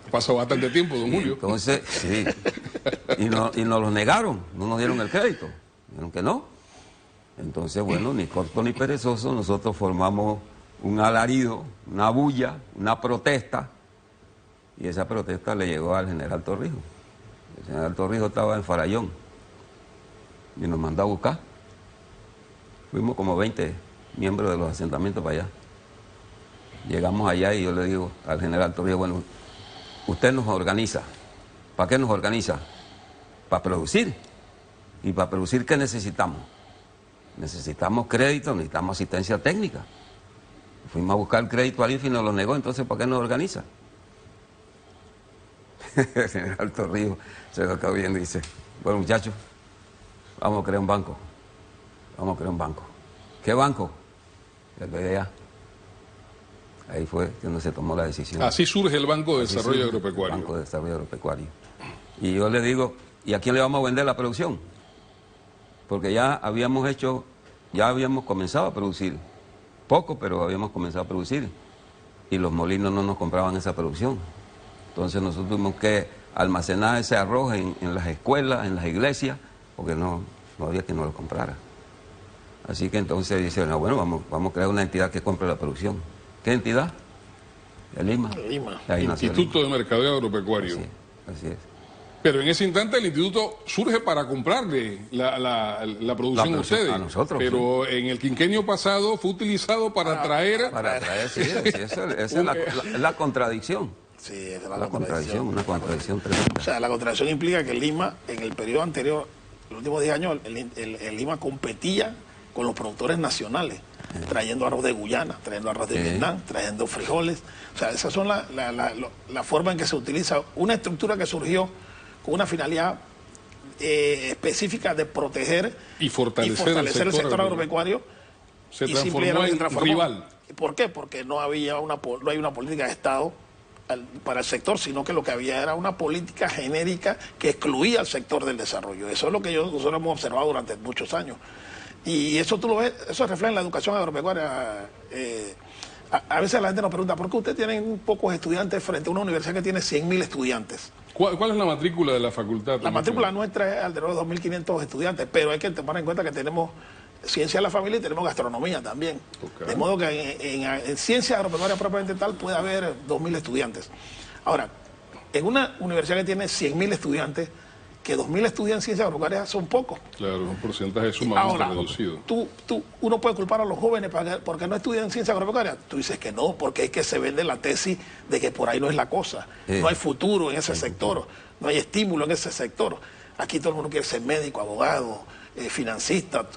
[SPEAKER 2] Pasó bastante tiempo, don Julio.
[SPEAKER 18] Entonces, sí, y nos lo negaron, no nos dieron el crédito, dijeron que no. Entonces, bueno, ni corto ni perezoso, nosotros formamos un alarido, una bulla, una protesta, y esa protesta le llegó al general Torrijos. El general Torrijos estaba en Farallón y nos mandó a buscar. Fuimos como 20 miembros de los asentamientos para allá. Llegamos allá y yo le digo al general Torrijos, bueno, usted nos organiza. ¿Para qué nos organiza? Para producir. ¿Y para producir qué necesitamos? Necesitamos crédito, necesitamos asistencia técnica. Fuimos a buscar el crédito al IFE y nos lo negó, entonces ¿para qué nos organiza? El general Torrijos se lo acabó viendo y dice, bueno, muchachos, vamos a crear un banco. Vamos a crear un banco. ¿Qué banco? El BDA. Ahí fue donde se tomó la decisión.
[SPEAKER 2] Así surge el Banco de Desarrollo Agropecuario.
[SPEAKER 18] El Banco de Desarrollo Agropecuario. Y yo le digo, ¿y a quién le vamos a vender la producción? Porque ya habíamos comenzado a producir. Poco, pero habíamos comenzado a producir. Y los molinos no nos compraban esa producción. Entonces nosotros tuvimos que almacenar ese arroz en las escuelas, en las iglesias, porque no había quien nos lo comprara. Así que entonces dice, no, bueno, vamos a crear una entidad que compre la producción. ¿Qué entidad? El IMA.
[SPEAKER 17] El IMA.
[SPEAKER 2] Instituto de Mercadeo Agropecuario.
[SPEAKER 18] Así es.
[SPEAKER 2] Pero en ese instante el instituto surge para comprarle la producción a ustedes.
[SPEAKER 18] A nosotros.
[SPEAKER 2] Pero en el quinquenio pasado fue utilizado para traer...
[SPEAKER 18] Para traer, sí, esa es la contradicción.
[SPEAKER 17] Sí, es
[SPEAKER 18] una contradicción tremenda.
[SPEAKER 17] O sea, la contradicción implica que Lima, en el periodo anterior, los últimos 10 años, el Lima competía con los productores nacionales, trayendo arroz de Guyana, trayendo arroz de Vietnam, trayendo frijoles. O sea, esas son la forma en que se utiliza una estructura que surgió con una finalidad específica de proteger
[SPEAKER 2] y fortalecer el sector agropecuario. Se transformó en rival.
[SPEAKER 17] ¿Por qué? Porque no hay una política de Estado para el sector, sino que lo que había era una política genérica que excluía al sector del desarrollo. Eso es lo que nosotros hemos observado durante muchos años. Y eso tú lo ves, eso refleja en la educación agropecuaria. A veces la gente nos pregunta, ¿por qué ustedes tienen pocos estudiantes frente a una universidad que tiene 100.000 estudiantes?
[SPEAKER 2] ¿Cuál es la matrícula de la facultad?
[SPEAKER 17] La matrícula nuestra es alrededor de 2.500 estudiantes, pero hay que tomar en cuenta que tenemos ciencia de la familia y tenemos gastronomía también. Okay. De modo que en ciencia agropecuaria propiamente tal puede haber 2.000 estudiantes. Ahora, en una universidad que tiene 100.000 estudiantes, que 2.000 estudian ciencia agropecuaria son pocos.
[SPEAKER 2] Claro, un porcentaje sumamente reducido.
[SPEAKER 17] Uno puede culpar a los jóvenes porque no estudian ciencia agropecuaria. Tú dices que no, porque es que se vende la tesis de que por ahí no es la cosa. No hay futuro en ese sector, no hay estímulo en ese sector. Aquí todo el mundo quiere ser médico, abogado, financista,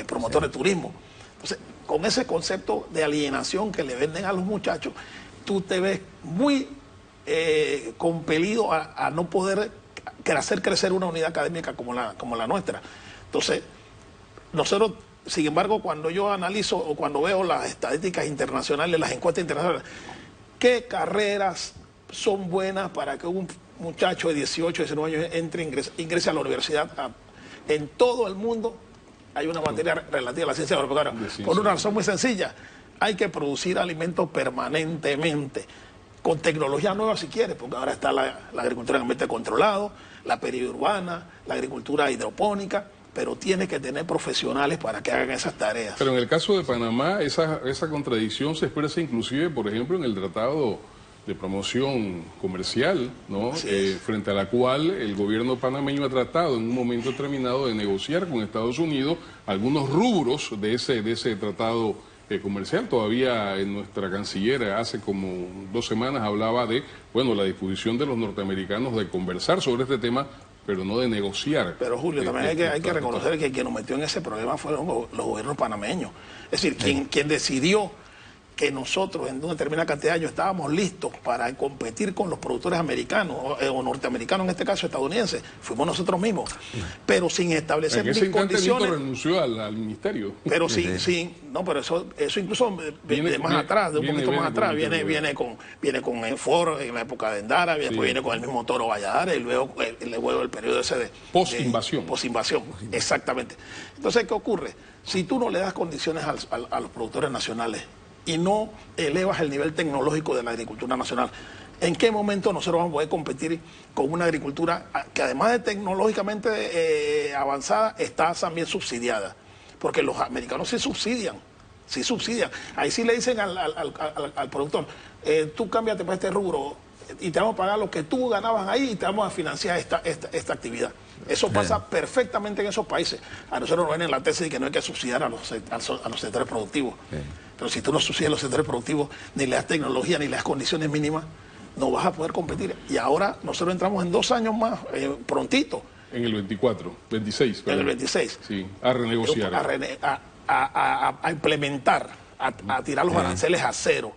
[SPEAKER 17] promotor de turismo. Entonces, con ese concepto de alienación que le venden a los muchachos, tú te ves muy compelido a no poder hacer crecer una unidad académica como la nuestra. Entonces, nosotros, sin embargo, cuando yo analizo o cuando veo las estadísticas internacionales, las encuestas internacionales, ¿qué carreras son buenas para que un muchacho de 18, 19 años ingrese a la universidad? En todo el mundo hay una materia relativa a la ciencia agropecuaria. Por una razón muy sencilla, hay que producir alimentos permanentemente, con tecnología nueva si quieres, porque ahora está la agricultura en ambiente controlado, la periurbana, la agricultura hidropónica, pero tiene que tener profesionales para que hagan esas tareas.
[SPEAKER 2] Pero en el caso de Panamá, esa contradicción se expresa inclusive, por ejemplo, en el Tratado de Promoción Comercial, ¿no? Frente a la cual el gobierno panameño ha tratado en un momento determinado de negociar con Estados Unidos algunos rubros de ese tratado comercial. Todavía en nuestra canciller hace como 2 semanas hablaba de, bueno, la disposición de los norteamericanos de conversar sobre este tema, pero no de negociar.
[SPEAKER 17] Pero Julio, también hay que reconocer que quien nos metió en ese problema fueron los gobiernos panameños. Es decir, quien decidió que nosotros en una determinada cantidad de años estábamos listos para competir con los productores americanos o norteamericanos, en este caso estadounidenses, fuimos nosotros mismos, pero sin establecer ni condiciones.
[SPEAKER 2] Nito renunció al ministerio.
[SPEAKER 17] Pero pero eso incluso viene más atrás, de un poquito más atrás, viene con el foro en la época de Endara, después viene con el mismo Toro Valladares, y luego el periodo ese de
[SPEAKER 2] post-invasión.
[SPEAKER 17] Post-invasión, exactamente. Entonces, ¿qué ocurre? Si tú no le das condiciones a los productores nacionales y no elevas el nivel tecnológico de la agricultura nacional, ¿en qué momento nosotros vamos a poder competir con una agricultura que además de tecnológicamente avanzada, está también subsidiada? Porque los americanos sí subsidian. Ahí sí le dicen al productor, tú cámbiate para este rubro y te vamos a pagar lo que tú ganabas ahí y te vamos a financiar esta actividad. Eso pasa perfectamente en esos países. A nosotros nos viene la tesis de que no hay que subsidiar a los sectores productivos. Pero si tú no subsidias los sectores productivos, ni le das tecnología, ni le das condiciones mínimas, no vas a poder competir. Y ahora nosotros entramos en 2 años más, prontito.
[SPEAKER 2] En el 26.
[SPEAKER 17] En el 26.
[SPEAKER 2] Sí, a renegociar.
[SPEAKER 17] A implementar, a tirar los aranceles a cero.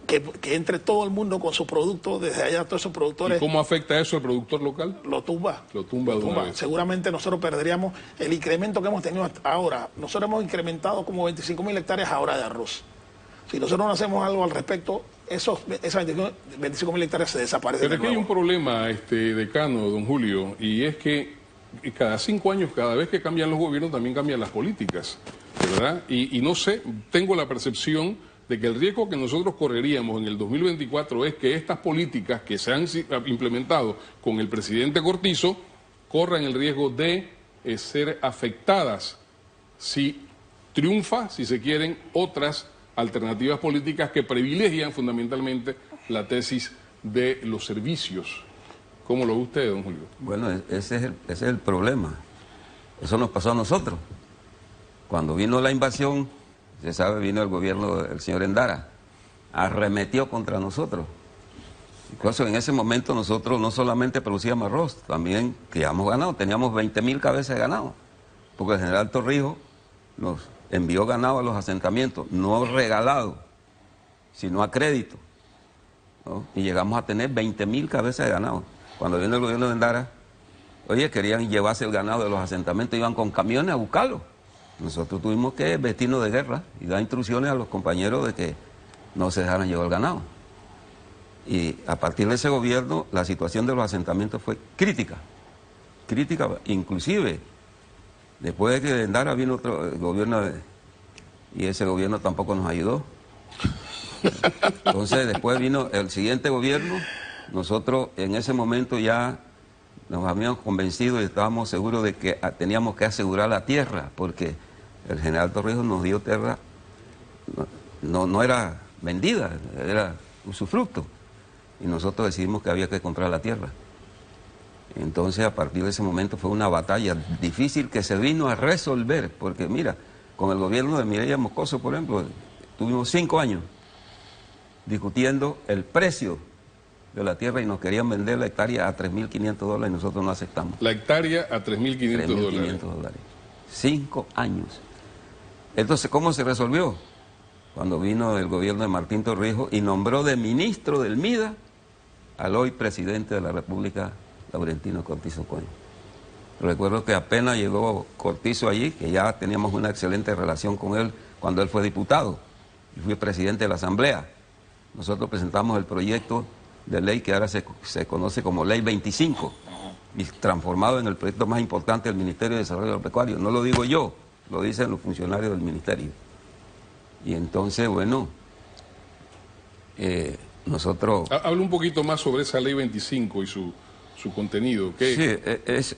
[SPEAKER 17] Que entre todo el mundo con sus productos, desde allá todos esos productores.
[SPEAKER 2] ¿Y cómo afecta eso al productor local?
[SPEAKER 17] Lo tumba.
[SPEAKER 2] Lo tumba de una vez.
[SPEAKER 17] Seguramente nosotros perderíamos el incremento que hemos tenido hasta ahora. Nosotros hemos incrementado como 25.000 hectáreas ahora de arroz. Si nosotros no hacemos algo al respecto, esas 25.000 hectáreas se desaparecen.
[SPEAKER 2] Pero aquí hay un problema, decano, don Julio, y es que cada 5 años, cada vez que cambian los gobiernos, también cambian las políticas, ¿verdad? Y no sé, tengo la percepción de que el riesgo que nosotros correríamos en el 2024 es que estas políticas que se han implementado con el presidente Cortizo corran el riesgo de ser afectadas si triunfa, si se quieren, otras alternativas políticas que privilegian fundamentalmente la tesis de los servicios. ¿Cómo lo ve usted, don Julio?
[SPEAKER 18] Bueno, ese es el problema. Eso nos pasó a nosotros. Cuando vino la invasión, se sabe, vino el gobierno del señor Endara, arremetió contra nosotros. Incluso en ese momento nosotros no solamente producíamos arroz, también criamos ganado, teníamos 20.000 cabezas de ganado, porque el general Torrijos nos envió ganado a los asentamientos, no regalado, sino a crédito, ¿no? Y llegamos a tener 20.000 cabezas de ganado. Cuando vino el gobierno de Endara, oye, querían llevarse el ganado de los asentamientos, iban con camiones a buscarlo. Nosotros tuvimos que vestirnos de guerra y dar instrucciones a los compañeros de que no se dejaran llevar el ganado. Y a partir de ese gobierno, la situación de los asentamientos fue crítica, inclusive después de que Endara vino otro gobierno y ese gobierno tampoco nos ayudó. Entonces después vino el siguiente gobierno, nosotros en ese momento ya nos habíamos convencido y estábamos seguros de que teníamos que asegurar la tierra, porque el general Torrijos nos dio tierra, no era vendida, era usufructo. Y nosotros decidimos que había que comprar la tierra. Entonces, a partir de ese momento fue una batalla difícil que se vino a resolver, porque mira, con el gobierno de Mireya Moscoso, por ejemplo, tuvimos 5 años discutiendo el precio de la tierra y nos querían vender la hectárea a $3.500 y nosotros no aceptamos.
[SPEAKER 2] La hectárea a $3.500.
[SPEAKER 18] 5 años. Entonces, ¿cómo se resolvió? Cuando vino el gobierno de Martín Torrijos y nombró de ministro del MIDA al hoy presidente de la República, Laurentino Cortizo Coño. Recuerdo que apenas llegó Cortizo allí, que ya teníamos una excelente relación con él cuando él fue diputado y fui presidente de la Asamblea. Nosotros presentamos el proyecto de ley que ahora se conoce como Ley 25, y transformado en el proyecto más importante del Ministerio de Desarrollo Agropecuario. No lo digo yo, lo dicen los funcionarios del ministerio. Y entonces, bueno, nosotros...
[SPEAKER 2] Habla un poquito más sobre esa Ley 25 y su contenido. ¿Qué?
[SPEAKER 18] Sí,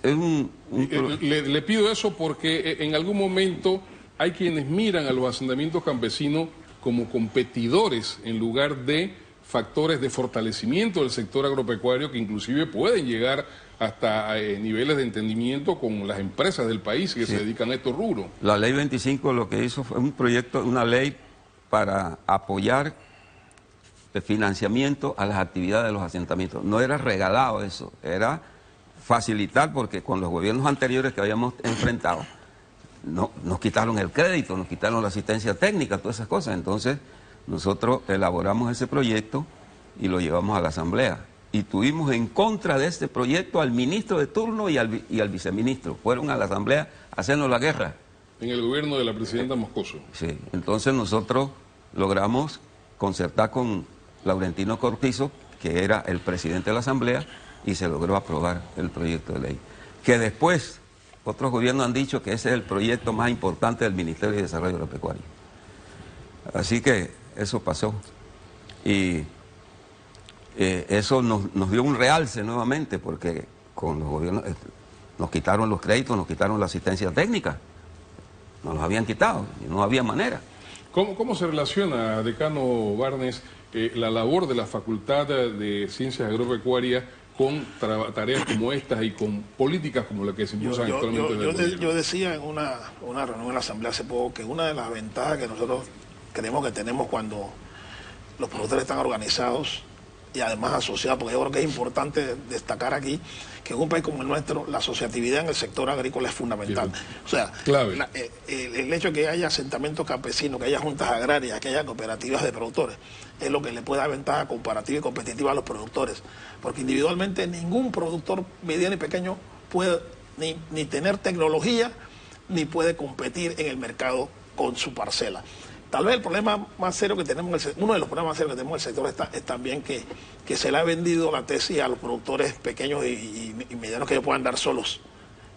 [SPEAKER 2] le pido eso porque en algún momento hay quienes miran a los asentamientos campesinos como competidores en lugar de factores de fortalecimiento del sector agropecuario que inclusive pueden llegar hasta niveles de entendimiento con las empresas del país que se dedican a estos rubros.
[SPEAKER 18] La Ley 25 lo que hizo fue un proyecto, una ley para apoyar el financiamiento a las actividades de los asentamientos. No era regalado eso, era facilitar, porque con los gobiernos anteriores que habíamos enfrentado, nos quitaron el crédito, nos quitaron la asistencia técnica, todas esas cosas. Entonces nosotros elaboramos ese proyecto y lo llevamos a la Asamblea. Y tuvimos en contra de este proyecto al ministro de turno y al viceministro. Fueron a la Asamblea a hacernos la guerra.
[SPEAKER 2] En el gobierno de la presidenta Moscoso.
[SPEAKER 18] Sí, entonces nosotros logramos concertar con Laurentino Cortizo, que era el presidente de la Asamblea, y se logró aprobar el proyecto de ley. Que después otros gobiernos han dicho que ese es el proyecto más importante del Ministerio de Desarrollo Agropecuario. Así que eso pasó. Y eso nos dio un realce nuevamente, porque con los gobiernos nos quitaron los créditos, nos quitaron la asistencia técnica, nos los habían quitado y no había manera.
[SPEAKER 2] ¿Cómo se relaciona, decano Barnes, la labor de la Facultad de Ciencias Agropecuarias con tareas como estas y con políticas como la que se impulsan actualmente en el gobierno?
[SPEAKER 17] Yo decía en una reunión en la Asamblea hace poco que una de las ventajas que nosotros creemos que tenemos cuando los productores están organizados y además asociados, porque yo creo que es importante destacar aquí que en un país como el nuestro la asociatividad en el sector agrícola es fundamental. O sea, el hecho de que haya asentamientos campesinos, que haya juntas agrarias, que haya cooperativas de productores, es lo que le puede dar ventaja comparativa y competitiva a los productores, porque individualmente ningún productor mediano y pequeño puede ni tener tecnología ni puede competir en el mercado con su parcela. Tal vez el problema más serio que tenemos, uno de los problemas más serios que tenemos en el sector es también que se le ha vendido la tesis a los productores pequeños y medianos que ellos puedan dar solos.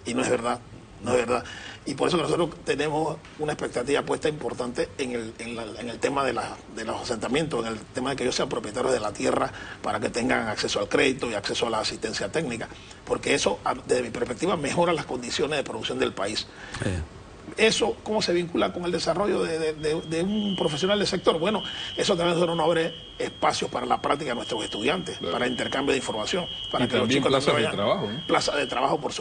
[SPEAKER 17] Y no es verdad, no es verdad. Y por eso que nosotros tenemos una expectativa puesta importante en el tema de los asentamientos, en el tema de que ellos sean propietarios de la tierra para que tengan acceso al crédito y acceso a la asistencia técnica. Porque eso, desde mi perspectiva, mejora las condiciones de producción del país. Eso, ¿cómo se vincula con el desarrollo de un profesional del sector? Bueno, eso también nosotros nos abre espacios para la práctica de nuestros estudiantes, para intercambio de información, para que los chicos
[SPEAKER 2] plazas de trabajo, ¿eh?
[SPEAKER 17] Plazas de trabajo, por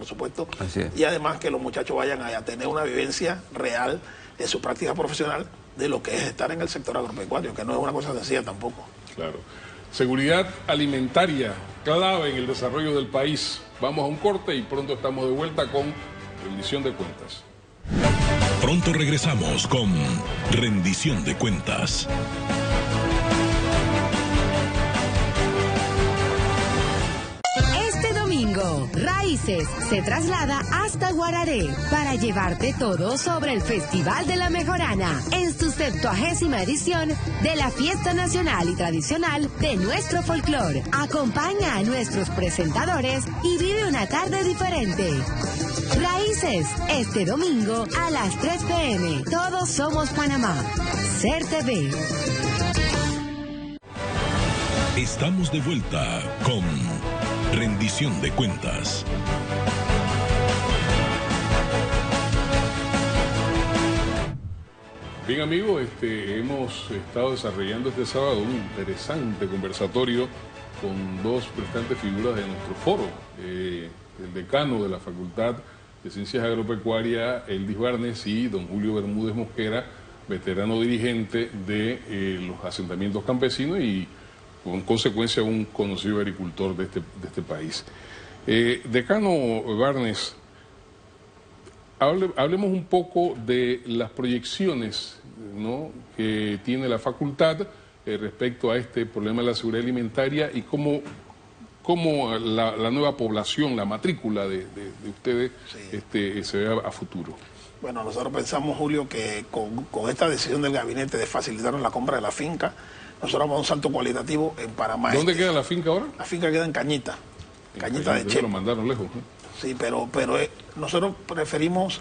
[SPEAKER 17] supuesto, y además que los muchachos vayan a tener una vivencia real de su práctica profesional de lo que es estar en el sector agropecuario, que no es una cosa sencilla tampoco.
[SPEAKER 2] Claro. Seguridad alimentaria, clave en el desarrollo del país. Vamos a un corte y pronto estamos de vuelta con rendición de cuentas.
[SPEAKER 1] Pronto regresamos con rendición de cuentas.
[SPEAKER 20] Raíces se traslada hasta Guararé para llevarte todo sobre el Festival de la Mejorana en su 70ª edición de la Fiesta Nacional y Tradicional de nuestro folclor. Acompaña a nuestros presentadores y vive una tarde diferente. Raíces, este domingo a las 3 p.m. Todos somos Panamá. SER TV.
[SPEAKER 1] Estamos de vuelta con rendición de cuentas.
[SPEAKER 2] Bien amigos, hemos estado desarrollando este sábado un interesante conversatorio con dos prestantes figuras de nuestro foro. El decano de la Facultad de Ciencias Agropecuarias, Eldis Barnes, y don Julio Bermúdez Mosquera, veterano dirigente de los asentamientos campesinos y con consecuencia un conocido agricultor de este país. Decano Barnes, hablemos un poco de las proyecciones, ¿no?, que tiene la facultad respecto a este problema de la seguridad alimentaria y cómo la nueva población, la matrícula de ustedes se ve a futuro.
[SPEAKER 17] Bueno, nosotros pensamos, Julio, que con esta decisión del gabinete de facilitarnos la compra de la finca, nosotros vamos a un salto cualitativo en Panamá.
[SPEAKER 2] ¿Dónde queda la finca ahora?
[SPEAKER 17] La finca queda en Cañita. Cañita de Chepo.
[SPEAKER 2] Lo mandaron lejos, ¿no?
[SPEAKER 17] Sí, pero nosotros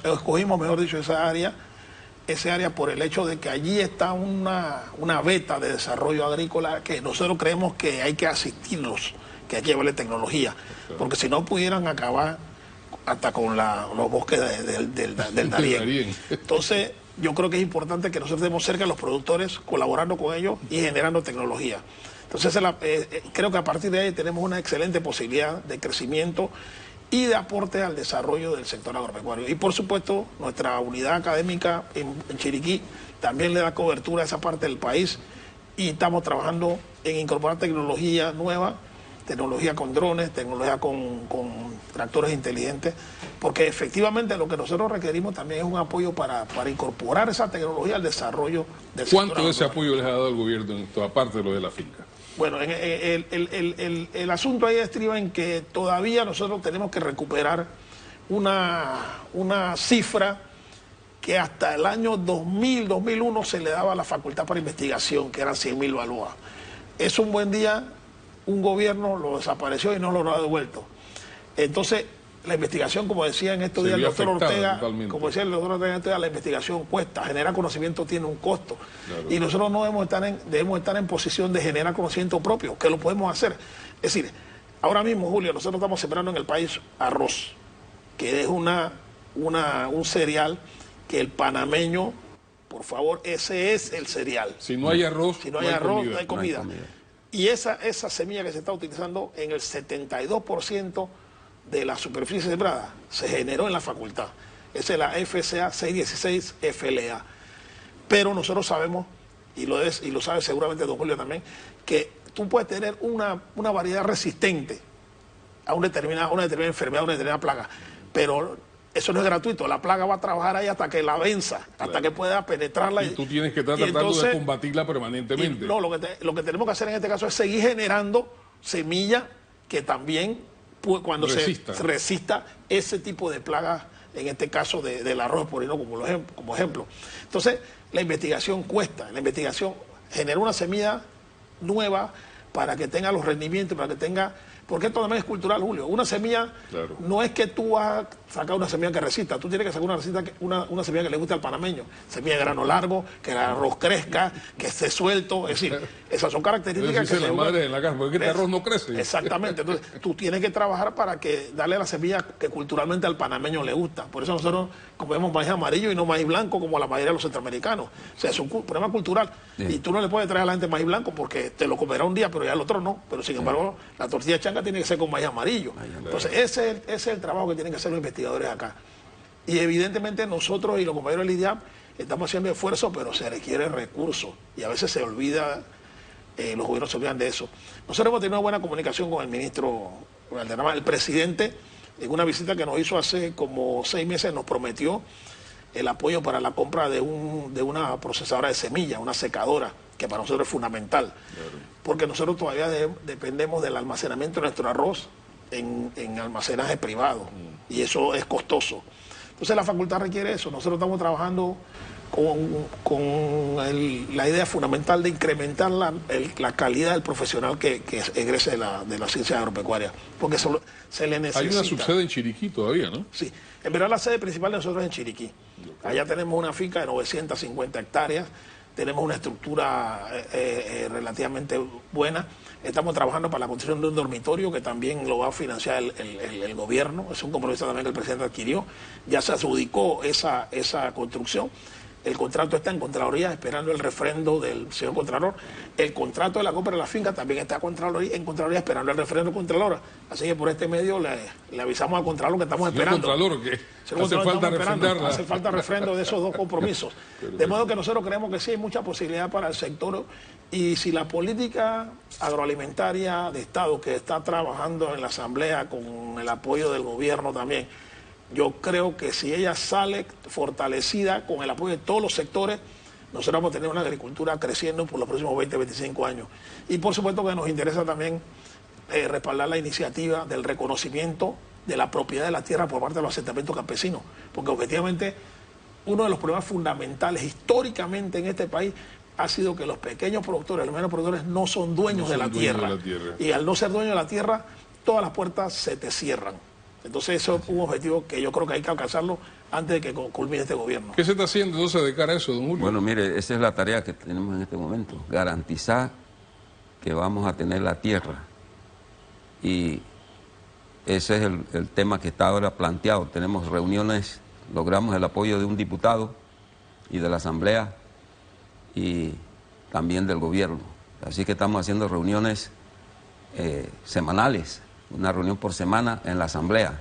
[SPEAKER 17] escogimos, mejor dicho, ese área por el hecho de que allí está una veta de desarrollo agrícola que nosotros creemos que hay que asistirlos, que hay que llevarle tecnología, porque si no pudieran acabar hasta con los bosques del Darién. Entonces, yo creo que es importante que nosotros estemos cerca de los productores, colaborando con ellos y generando tecnología. Entonces, creo que a partir de ahí tenemos una excelente posibilidad de crecimiento y de aporte al desarrollo del sector agropecuario. Y por supuesto, nuestra unidad académica en Chiriquí también le da cobertura a esa parte del país y estamos trabajando en incorporar tecnología nueva, tecnología con drones, tecnología con tractores inteligentes, porque efectivamente lo que nosotros requerimos también es un apoyo para incorporar esa tecnología al desarrollo del sector.
[SPEAKER 2] ¿Cuánto de ese apoyo les ha dado el gobierno en esto, aparte de lo de la finca?
[SPEAKER 17] Bueno, el asunto ahí estriba en que todavía nosotros tenemos que recuperar una cifra que hasta el año 2001 se le daba a la facultad para investigación, que eran 100.000 balboas. Es un buen día, un gobierno lo desapareció y no lo ha devuelto. Entonces, la investigación, como decía en estos días el doctor Ortega, la investigación cuesta, generar conocimiento tiene un costo. Claro. Y nosotros no debemos estar en posición de generar conocimiento propio, que lo podemos hacer. Es decir, ahora mismo, Julio, nosotros estamos sembrando en el país arroz, que es un cereal que el panameño, por favor, ese es el cereal.
[SPEAKER 2] Si no hay arroz,
[SPEAKER 17] no hay comida. Y esa semilla que se está utilizando en el 72% de la superficie sembrada se generó en la facultad. Esa es la FCA 616 FLA. Pero nosotros sabemos, y lo sabe seguramente don Julio también, que tú puedes tener una variedad resistente a una determinada enfermedad, a una determinada plaga, pero eso no es gratuito. La plaga va a trabajar ahí hasta que la venza, hasta que pueda penetrarla.
[SPEAKER 2] Y tú tienes que estar tratando de combatirla permanentemente.
[SPEAKER 17] No, lo que tenemos que hacer en este caso es seguir generando semillas que también, cuando se resista ese tipo de plagas, en este caso del arroz porino como ejemplo. Entonces, la investigación cuesta. La investigación genera una semilla nueva para que tenga los rendimientos, para que tenga... Porque esto también es cultural, Julio. Una semilla, claro, no es que tú vas a sacar una semilla que resista, tú tienes que sacar una semilla que le guste al panameño. Semilla de grano largo, que el arroz crezca, que esté suelto. Es decir, esas son características que
[SPEAKER 2] la madre en la casa, porque este arroz no crece.
[SPEAKER 17] Exactamente. Entonces, tú tienes que trabajar para darle la semilla que culturalmente al panameño le gusta. Por eso nosotros comemos maíz amarillo y no maíz blanco como la mayoría de los centroamericanos. O sea, es un problema cultural. Sí. Y tú no le puedes traer a la gente maíz blanco porque te lo comerá un día, pero ya el otro no. Pero sin embargo, la tortilla changa tiene que ser con maíz amarillo. Entonces, ese es el trabajo que tienen que hacer los investigadores acá. Y evidentemente nosotros y los compañeros del IDIAP estamos haciendo esfuerzos, pero se requiere recursos. Y a veces se olvida los gobiernos se olvidan de eso. Nosotros hemos tenido una buena comunicación con el ministro Valderrama. El presidente, en una visita que nos hizo hace como 6 meses, nos prometió el apoyo para la compra de una procesadora de semillas, una secadora, que para nosotros es fundamental, porque nosotros todavía dependemos del almacenamiento de nuestro arroz en almacenaje privado, y eso es costoso. Entonces la facultad requiere eso. Nosotros estamos trabajando con la idea fundamental de incrementar la calidad del profesional que egrese de la ciencia agropecuaria, porque eso se le necesita.
[SPEAKER 2] Hay una subsede en Chiriquí todavía, ¿no?
[SPEAKER 17] Sí, en verdad la sede principal de nosotros es en Chiriquí. Allá tenemos una finca de 950 hectáreas, tenemos una estructura relativamente buena. Estamos trabajando para la construcción de un dormitorio que también lo va a financiar el gobierno. Es un compromiso también que el presidente adquirió. Ya se adjudicó esa construcción. El contrato está en Contraloría esperando el refrendo del señor Contralor. El contrato de la compra de la finca también está en Contraloría esperando el refrendo del Contralor. Así que por este medio le avisamos al Contralor que estamos esperando.
[SPEAKER 2] Contralor, que
[SPEAKER 17] hace falta refrendo de esos 2 compromisos. De modo que nosotros creemos que sí hay mucha posibilidad para el sector, y si la política agroalimentaria de Estado, que está trabajando en la Asamblea con el apoyo del gobierno también, yo creo que si ella sale fortalecida con el apoyo de todos los sectores, nosotros vamos a tener una agricultura creciendo por los próximos 20, 25 años. Y por supuesto que nos interesa también respaldar la iniciativa del reconocimiento de la propiedad de la tierra por parte de los asentamientos campesinos, porque objetivamente uno de los problemas fundamentales históricamente en este país ha sido que los pequeños productores, los medianos productores no son dueños de la tierra. Y al no ser dueños de la tierra, todas las puertas se te cierran. Entonces eso es un objetivo que yo creo que hay que alcanzarlo antes de que culmine este gobierno.
[SPEAKER 2] ¿Qué se está haciendo entonces de cara a eso, don Julio?
[SPEAKER 18] Bueno, mire, esa es la tarea que tenemos en este momento, garantizar que vamos a tener la tierra. Y ese es el tema que está ahora planteado. Tenemos reuniones, logramos el apoyo de un diputado y de la Asamblea y también del gobierno. Así que estamos haciendo reuniones semanales, una reunión por semana en la Asamblea.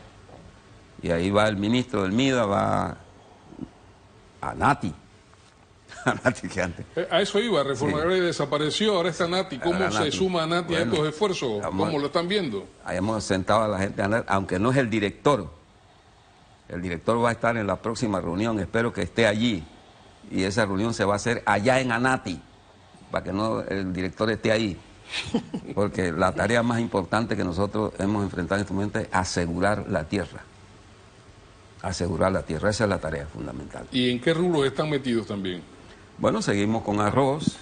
[SPEAKER 18] Y ahí va el ministro del MIDA, va a Nati. A Nati que antes.
[SPEAKER 2] A eso iba, Reforma Agraria desapareció, ahora está Nati. ¿Cómo se suma Nati a estos esfuerzos? ¿Cómo lo están viendo?
[SPEAKER 18] Ahí hemos sentado a la gente, aunque no es el director. El director va a estar en la próxima reunión, espero que esté allí. Y esa reunión se va a hacer allá en Anati, para que no el director esté ahí. Porque la tarea más importante que nosotros hemos enfrentado en este momento es asegurar la tierra. Asegurar la tierra, esa es la tarea fundamental.
[SPEAKER 2] ¿Y en qué rubros están metidos también?
[SPEAKER 18] Bueno, seguimos con arroz,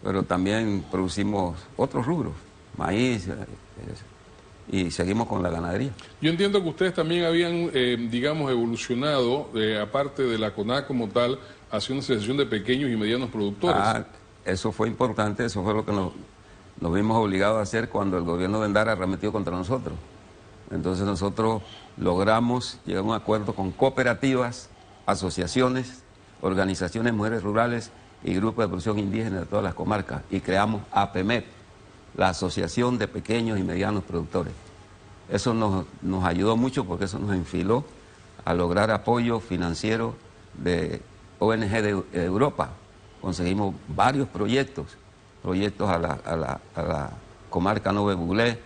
[SPEAKER 18] pero también producimos otros rubros, maíz, y seguimos con la ganadería.
[SPEAKER 2] Yo entiendo que ustedes también habían, digamos, evolucionado, aparte de la CONAC como tal, hacia una asociación de pequeños y medianos productores.
[SPEAKER 18] Eso fue importante, eso fue lo que nos vimos obligados a hacer cuando el gobierno de Endara arremetió contra nosotros. Entonces nosotros logramos llegar a un acuerdo con cooperativas, asociaciones, organizaciones de mujeres rurales y grupos de producción indígena de todas las comarcas, y creamos APEMEP, la Asociación de Pequeños y Medianos Productores. Eso nos ayudó mucho porque eso nos enfiló a lograr apoyo financiero de ONG de Europa. Conseguimos varios proyectos a la comarca Nove Buglé,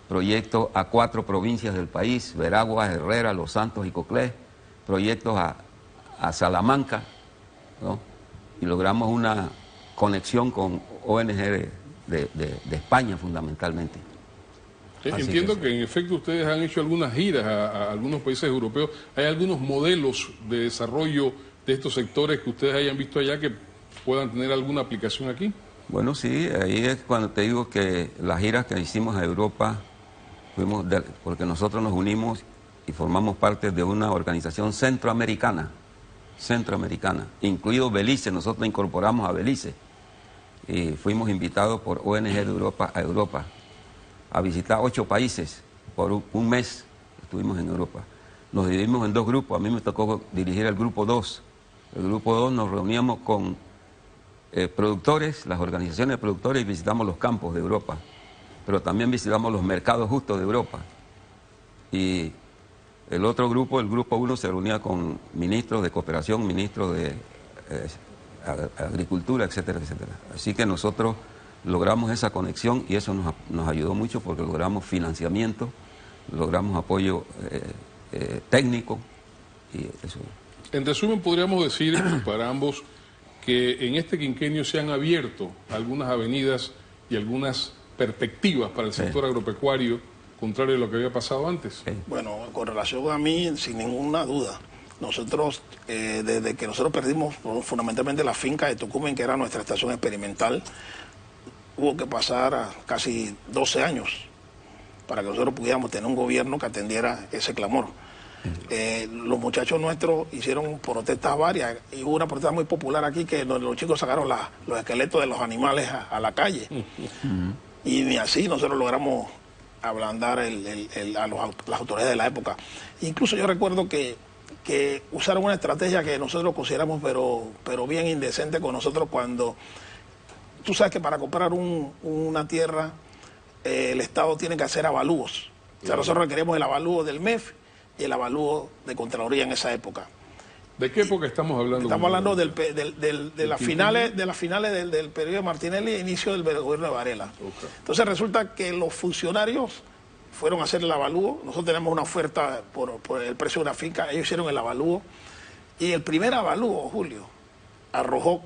[SPEAKER 18] proyectos a 4 provincias del país, Veraguas, Herrera, Los Santos y Coclé, proyectos a Salamanca, ¿no? Y logramos una conexión con ONG de España fundamentalmente.
[SPEAKER 2] Entiendo que en efecto ustedes han hecho algunas giras a algunos países europeos. ¿Hay algunos modelos de desarrollo de estos sectores que ustedes hayan visto allá que puedan tener alguna aplicación aquí?
[SPEAKER 18] Bueno, sí, ahí es cuando te digo que las giras que hicimos a Europa, porque nosotros nos unimos y formamos parte de una organización centroamericana, incluido Belice. Nosotros incorporamos a Belice y fuimos invitados por ONG de Europa a Europa a visitar 8 países por un mes. Estuvimos en Europa. Nos dividimos en 2 grupos. A mí me tocó dirigir el grupo 2. El grupo 2 nos reuníamos con productores, las organizaciones de productores, y visitamos los campos de Europa. Pero también visitamos los mercados justos de Europa. Y el otro grupo, el grupo 1, se reunía con ministros de cooperación, ministros de agricultura, etcétera, etcétera. Así que nosotros logramos esa conexión y eso nos ayudó mucho porque logramos financiamiento, logramos apoyo técnico y eso.
[SPEAKER 2] En resumen, podríamos decir para ambos que en este quinquenio se han abierto algunas avenidas y algunas perspectivas para el sector agropecuario, contrario a lo que había pasado antes.
[SPEAKER 17] Bueno, con relación a mí, sin ninguna duda, nosotros, desde que nosotros perdimos fundamentalmente la finca de Tocumen, que era nuestra estación experimental, hubo que pasar a casi 12 años para que nosotros pudiéramos tener un gobierno que atendiera ese clamor. Los muchachos nuestros hicieron protestas varias y hubo una protesta muy popular aquí que los chicos sacaron los esqueletos de los animales a la calle y ni así nosotros logramos ablandar a las autoridades de la época. Incluso yo recuerdo que usaron una estrategia que nosotros consideramos pero bien indecente con nosotros cuando tú sabes que para comprar una tierra el Estado tiene que hacer avalúos. O sea, nosotros requeríamos el avalúo del MEF y el avalúo de Contraloría en esa época.
[SPEAKER 2] ¿De qué época estamos hablando?
[SPEAKER 17] Estamos hablando de las finales del periodo de Martinelli e inicio del gobierno de Varela. Okay. Entonces resulta que los funcionarios fueron a hacer el avalúo. Nosotros tenemos una oferta por el precio de una finca. Ellos hicieron el avalúo. Y el primer avalúo, Julio, arrojó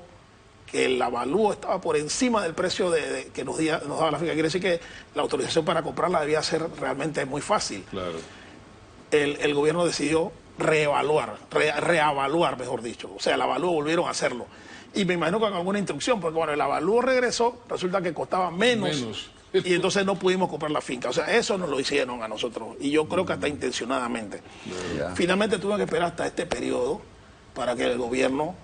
[SPEAKER 17] que el avalúo estaba por encima del precio que nos daba la finca. Quiere decir que la autorización para comprarla debía ser realmente muy fácil.
[SPEAKER 2] Claro.
[SPEAKER 17] El gobierno decidió reavaluar, mejor dicho. O sea, el avalúo volvieron a hacerlo. Y me imagino que con alguna instrucción, porque bueno, el avalúo regresó, resulta que costaba menos. Y entonces no pudimos comprar la finca. O sea, eso nos lo hicieron a nosotros. Y yo creo que hasta intencionadamente. Finalmente tuve que esperar hasta este periodo para que el gobierno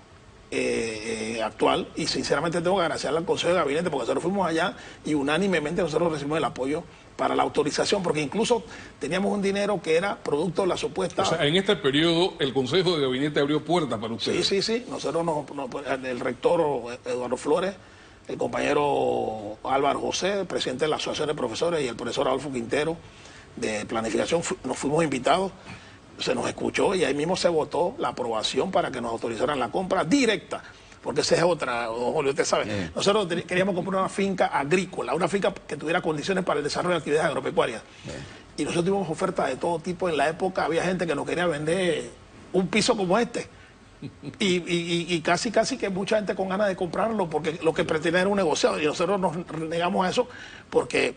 [SPEAKER 17] actual, y sinceramente tengo que agradecerle al Consejo de Gabinete, porque nosotros fuimos allá y unánimemente nosotros recibimos el apoyo para la autorización, porque incluso teníamos un dinero que era producto de la supuesta...
[SPEAKER 2] O sea, en este periodo el Consejo de Gabinete abrió puertas para ustedes.
[SPEAKER 17] Sí. Nosotros, el rector Eduardo Flores, el compañero Álvaro José, el presidente de la Asociación de Profesores, y el profesor Adolfo Quintero, de Planificación, nos fuimos invitados, se nos escuchó y ahí mismo se votó la aprobación para que nos autorizaran la compra directa. Porque esa es otra, Julio, usted sabe. Nosotros queríamos comprar una finca agrícola, una finca que tuviera condiciones para el desarrollo de actividades agropecuarias. Y nosotros tuvimos ofertas de todo tipo en la época. Había gente que nos quería vender un piso como este. Y casi que mucha gente con ganas de comprarlo, porque lo que pretendía era un negociado. Y nosotros nos negamos a eso porque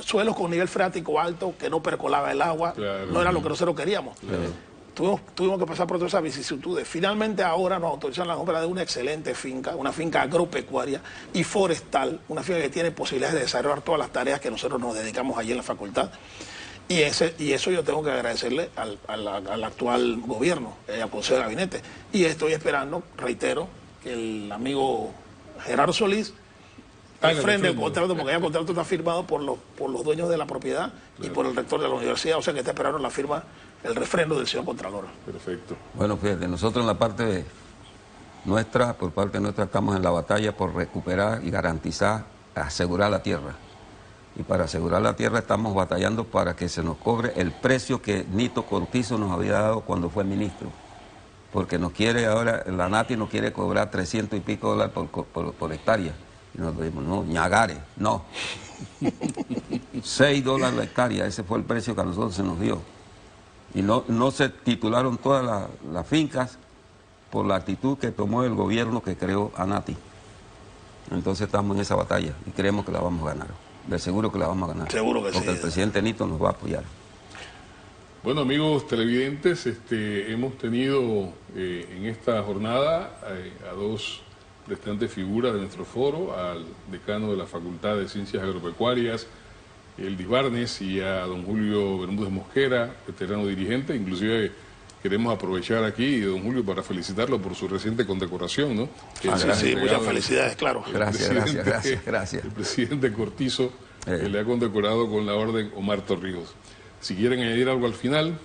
[SPEAKER 17] suelos con nivel freático alto, que no percolaba el agua, no era lo que nosotros queríamos. Tuvimos que pasar por todas esas vicisitudes. Finalmente ahora nos autorizaron la compra de una excelente finca, una finca agropecuaria y forestal, una finca que tiene posibilidades de desarrollar todas las tareas que nosotros nos dedicamos allí en la facultad. Y eso yo tengo que agradecerle al actual gobierno, al Consejo de Gabinete. Y estoy esperando, reitero, que el amigo Gerardo Solís refrende el contrato, porque ya el contrato está firmado por los dueños de la propiedad y por el rector de la universidad, o sea que está esperando la firma, el refrendo del señor Contralor.
[SPEAKER 2] Perfecto.
[SPEAKER 18] Bueno, fíjate, nosotros en la parte nuestra, por parte nuestra, estamos en la batalla por recuperar y garantizar, asegurar la tierra. Y para asegurar la tierra estamos batallando para que se nos cobre el precio que Nito Cortizo nos había dado cuando fue ministro. Porque nos quiere ahora, la Nati nos quiere cobrar 300 y pico dólares por hectárea. Y nosotros dijimos, no, ñagare, no. 6 dólares la hectárea, ese fue el precio que a nosotros se nos dio. Y no se titularon todas las fincas por la actitud que tomó el gobierno que creó a Nati. Entonces estamos en esa batalla y creemos que la vamos a ganar. De seguro que la vamos a ganar.
[SPEAKER 17] Seguro que
[SPEAKER 18] porque el presidente Nito nos va a apoyar.
[SPEAKER 2] Bueno, amigos televidentes, hemos tenido en esta jornada a dos restantes figuras de nuestro foro, al decano de la Facultad de Ciencias Agropecuarias, Eldis Barnes, y a don Julio Bermúdez Mosquera, veterano dirigente. Inclusive queremos aprovechar aquí, don Julio, para felicitarlo por su reciente condecoración, ¿no?
[SPEAKER 17] Sí, muchas felicidades, claro.
[SPEAKER 18] Gracias.
[SPEAKER 2] El presidente Cortizo le ha condecorado con la orden Omar Torrijos. Si quieren añadir algo al final,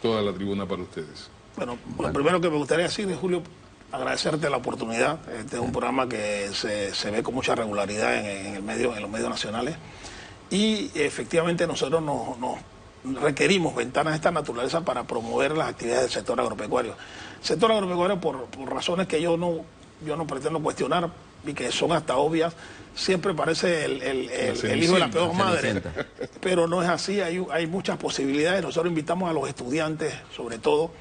[SPEAKER 2] toda la tribuna para ustedes.
[SPEAKER 17] Bueno, lo primero que me gustaría decir, Julio, agradecerte la oportunidad. Este es un programa que se ve con mucha regularidad en los medios nacionales. Y efectivamente nosotros nos requerimos ventanas de esta naturaleza para promover las actividades del sector agropecuario. El sector agropecuario, por razones que yo no pretendo cuestionar, y que son hasta obvias, siempre parece el hijo de la peor madre, pero no es así, hay muchas posibilidades. Nosotros invitamos a los estudiantes, sobre todo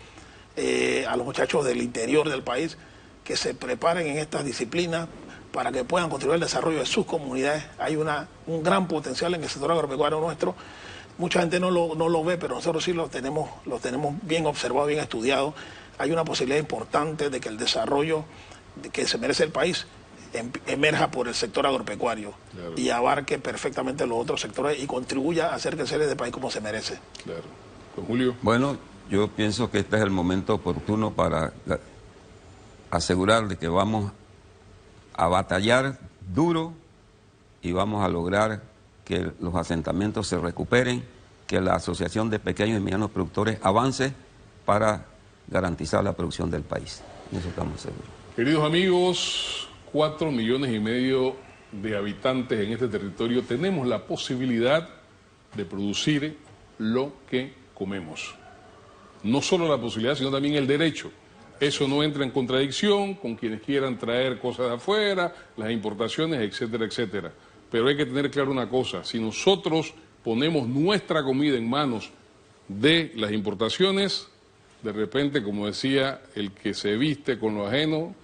[SPEAKER 17] a los muchachos del interior del país, que se preparen en estas disciplinas para que puedan contribuir al desarrollo de sus comunidades. Hay un gran potencial en el sector agropecuario nuestro. Mucha gente no lo ve, pero nosotros sí lo tenemos bien observado, bien estudiado. Hay una posibilidad importante de que el desarrollo que se merece el país emerja por el sector agropecuario, claro, y abarque perfectamente los otros sectores y contribuya a hacer crecer este país como se merece.
[SPEAKER 2] Claro. ¿Con Julio?
[SPEAKER 18] Bueno, yo pienso que este es el momento oportuno para asegurar de que vamos a batallar duro y vamos a lograr que los asentamientos se recuperen, que la Asociación de Pequeños y Medianos Productores avance para garantizar la producción del país. En eso estamos seguros.
[SPEAKER 2] Queridos amigos, 4,5 millones de habitantes en este territorio tenemos la posibilidad de producir lo que comemos. No solo la posibilidad, sino también el derecho. Eso no entra en contradicción con quienes quieran traer cosas de afuera, las importaciones, etcétera, etcétera. Pero hay que tener claro una cosa, si nosotros ponemos nuestra comida en manos de las importaciones, de repente, como decía, el que se viste con lo ajeno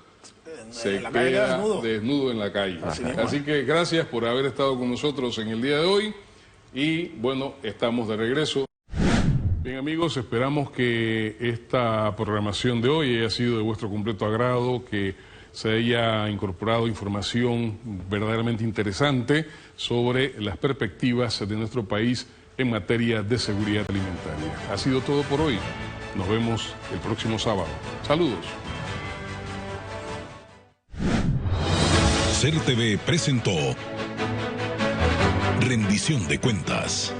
[SPEAKER 2] se queda desnudo en la calle. Así que gracias por haber estado con nosotros en el día de hoy y bueno, estamos de regreso. Bien amigos, esperamos que esta programación de hoy haya sido de vuestro completo agrado, que se haya incorporado información verdaderamente interesante sobre las perspectivas de nuestro país en materia de seguridad alimentaria. Ha sido todo por hoy. Nos vemos el próximo sábado. Saludos.
[SPEAKER 1] CERTV presentó Rendición de Cuentas.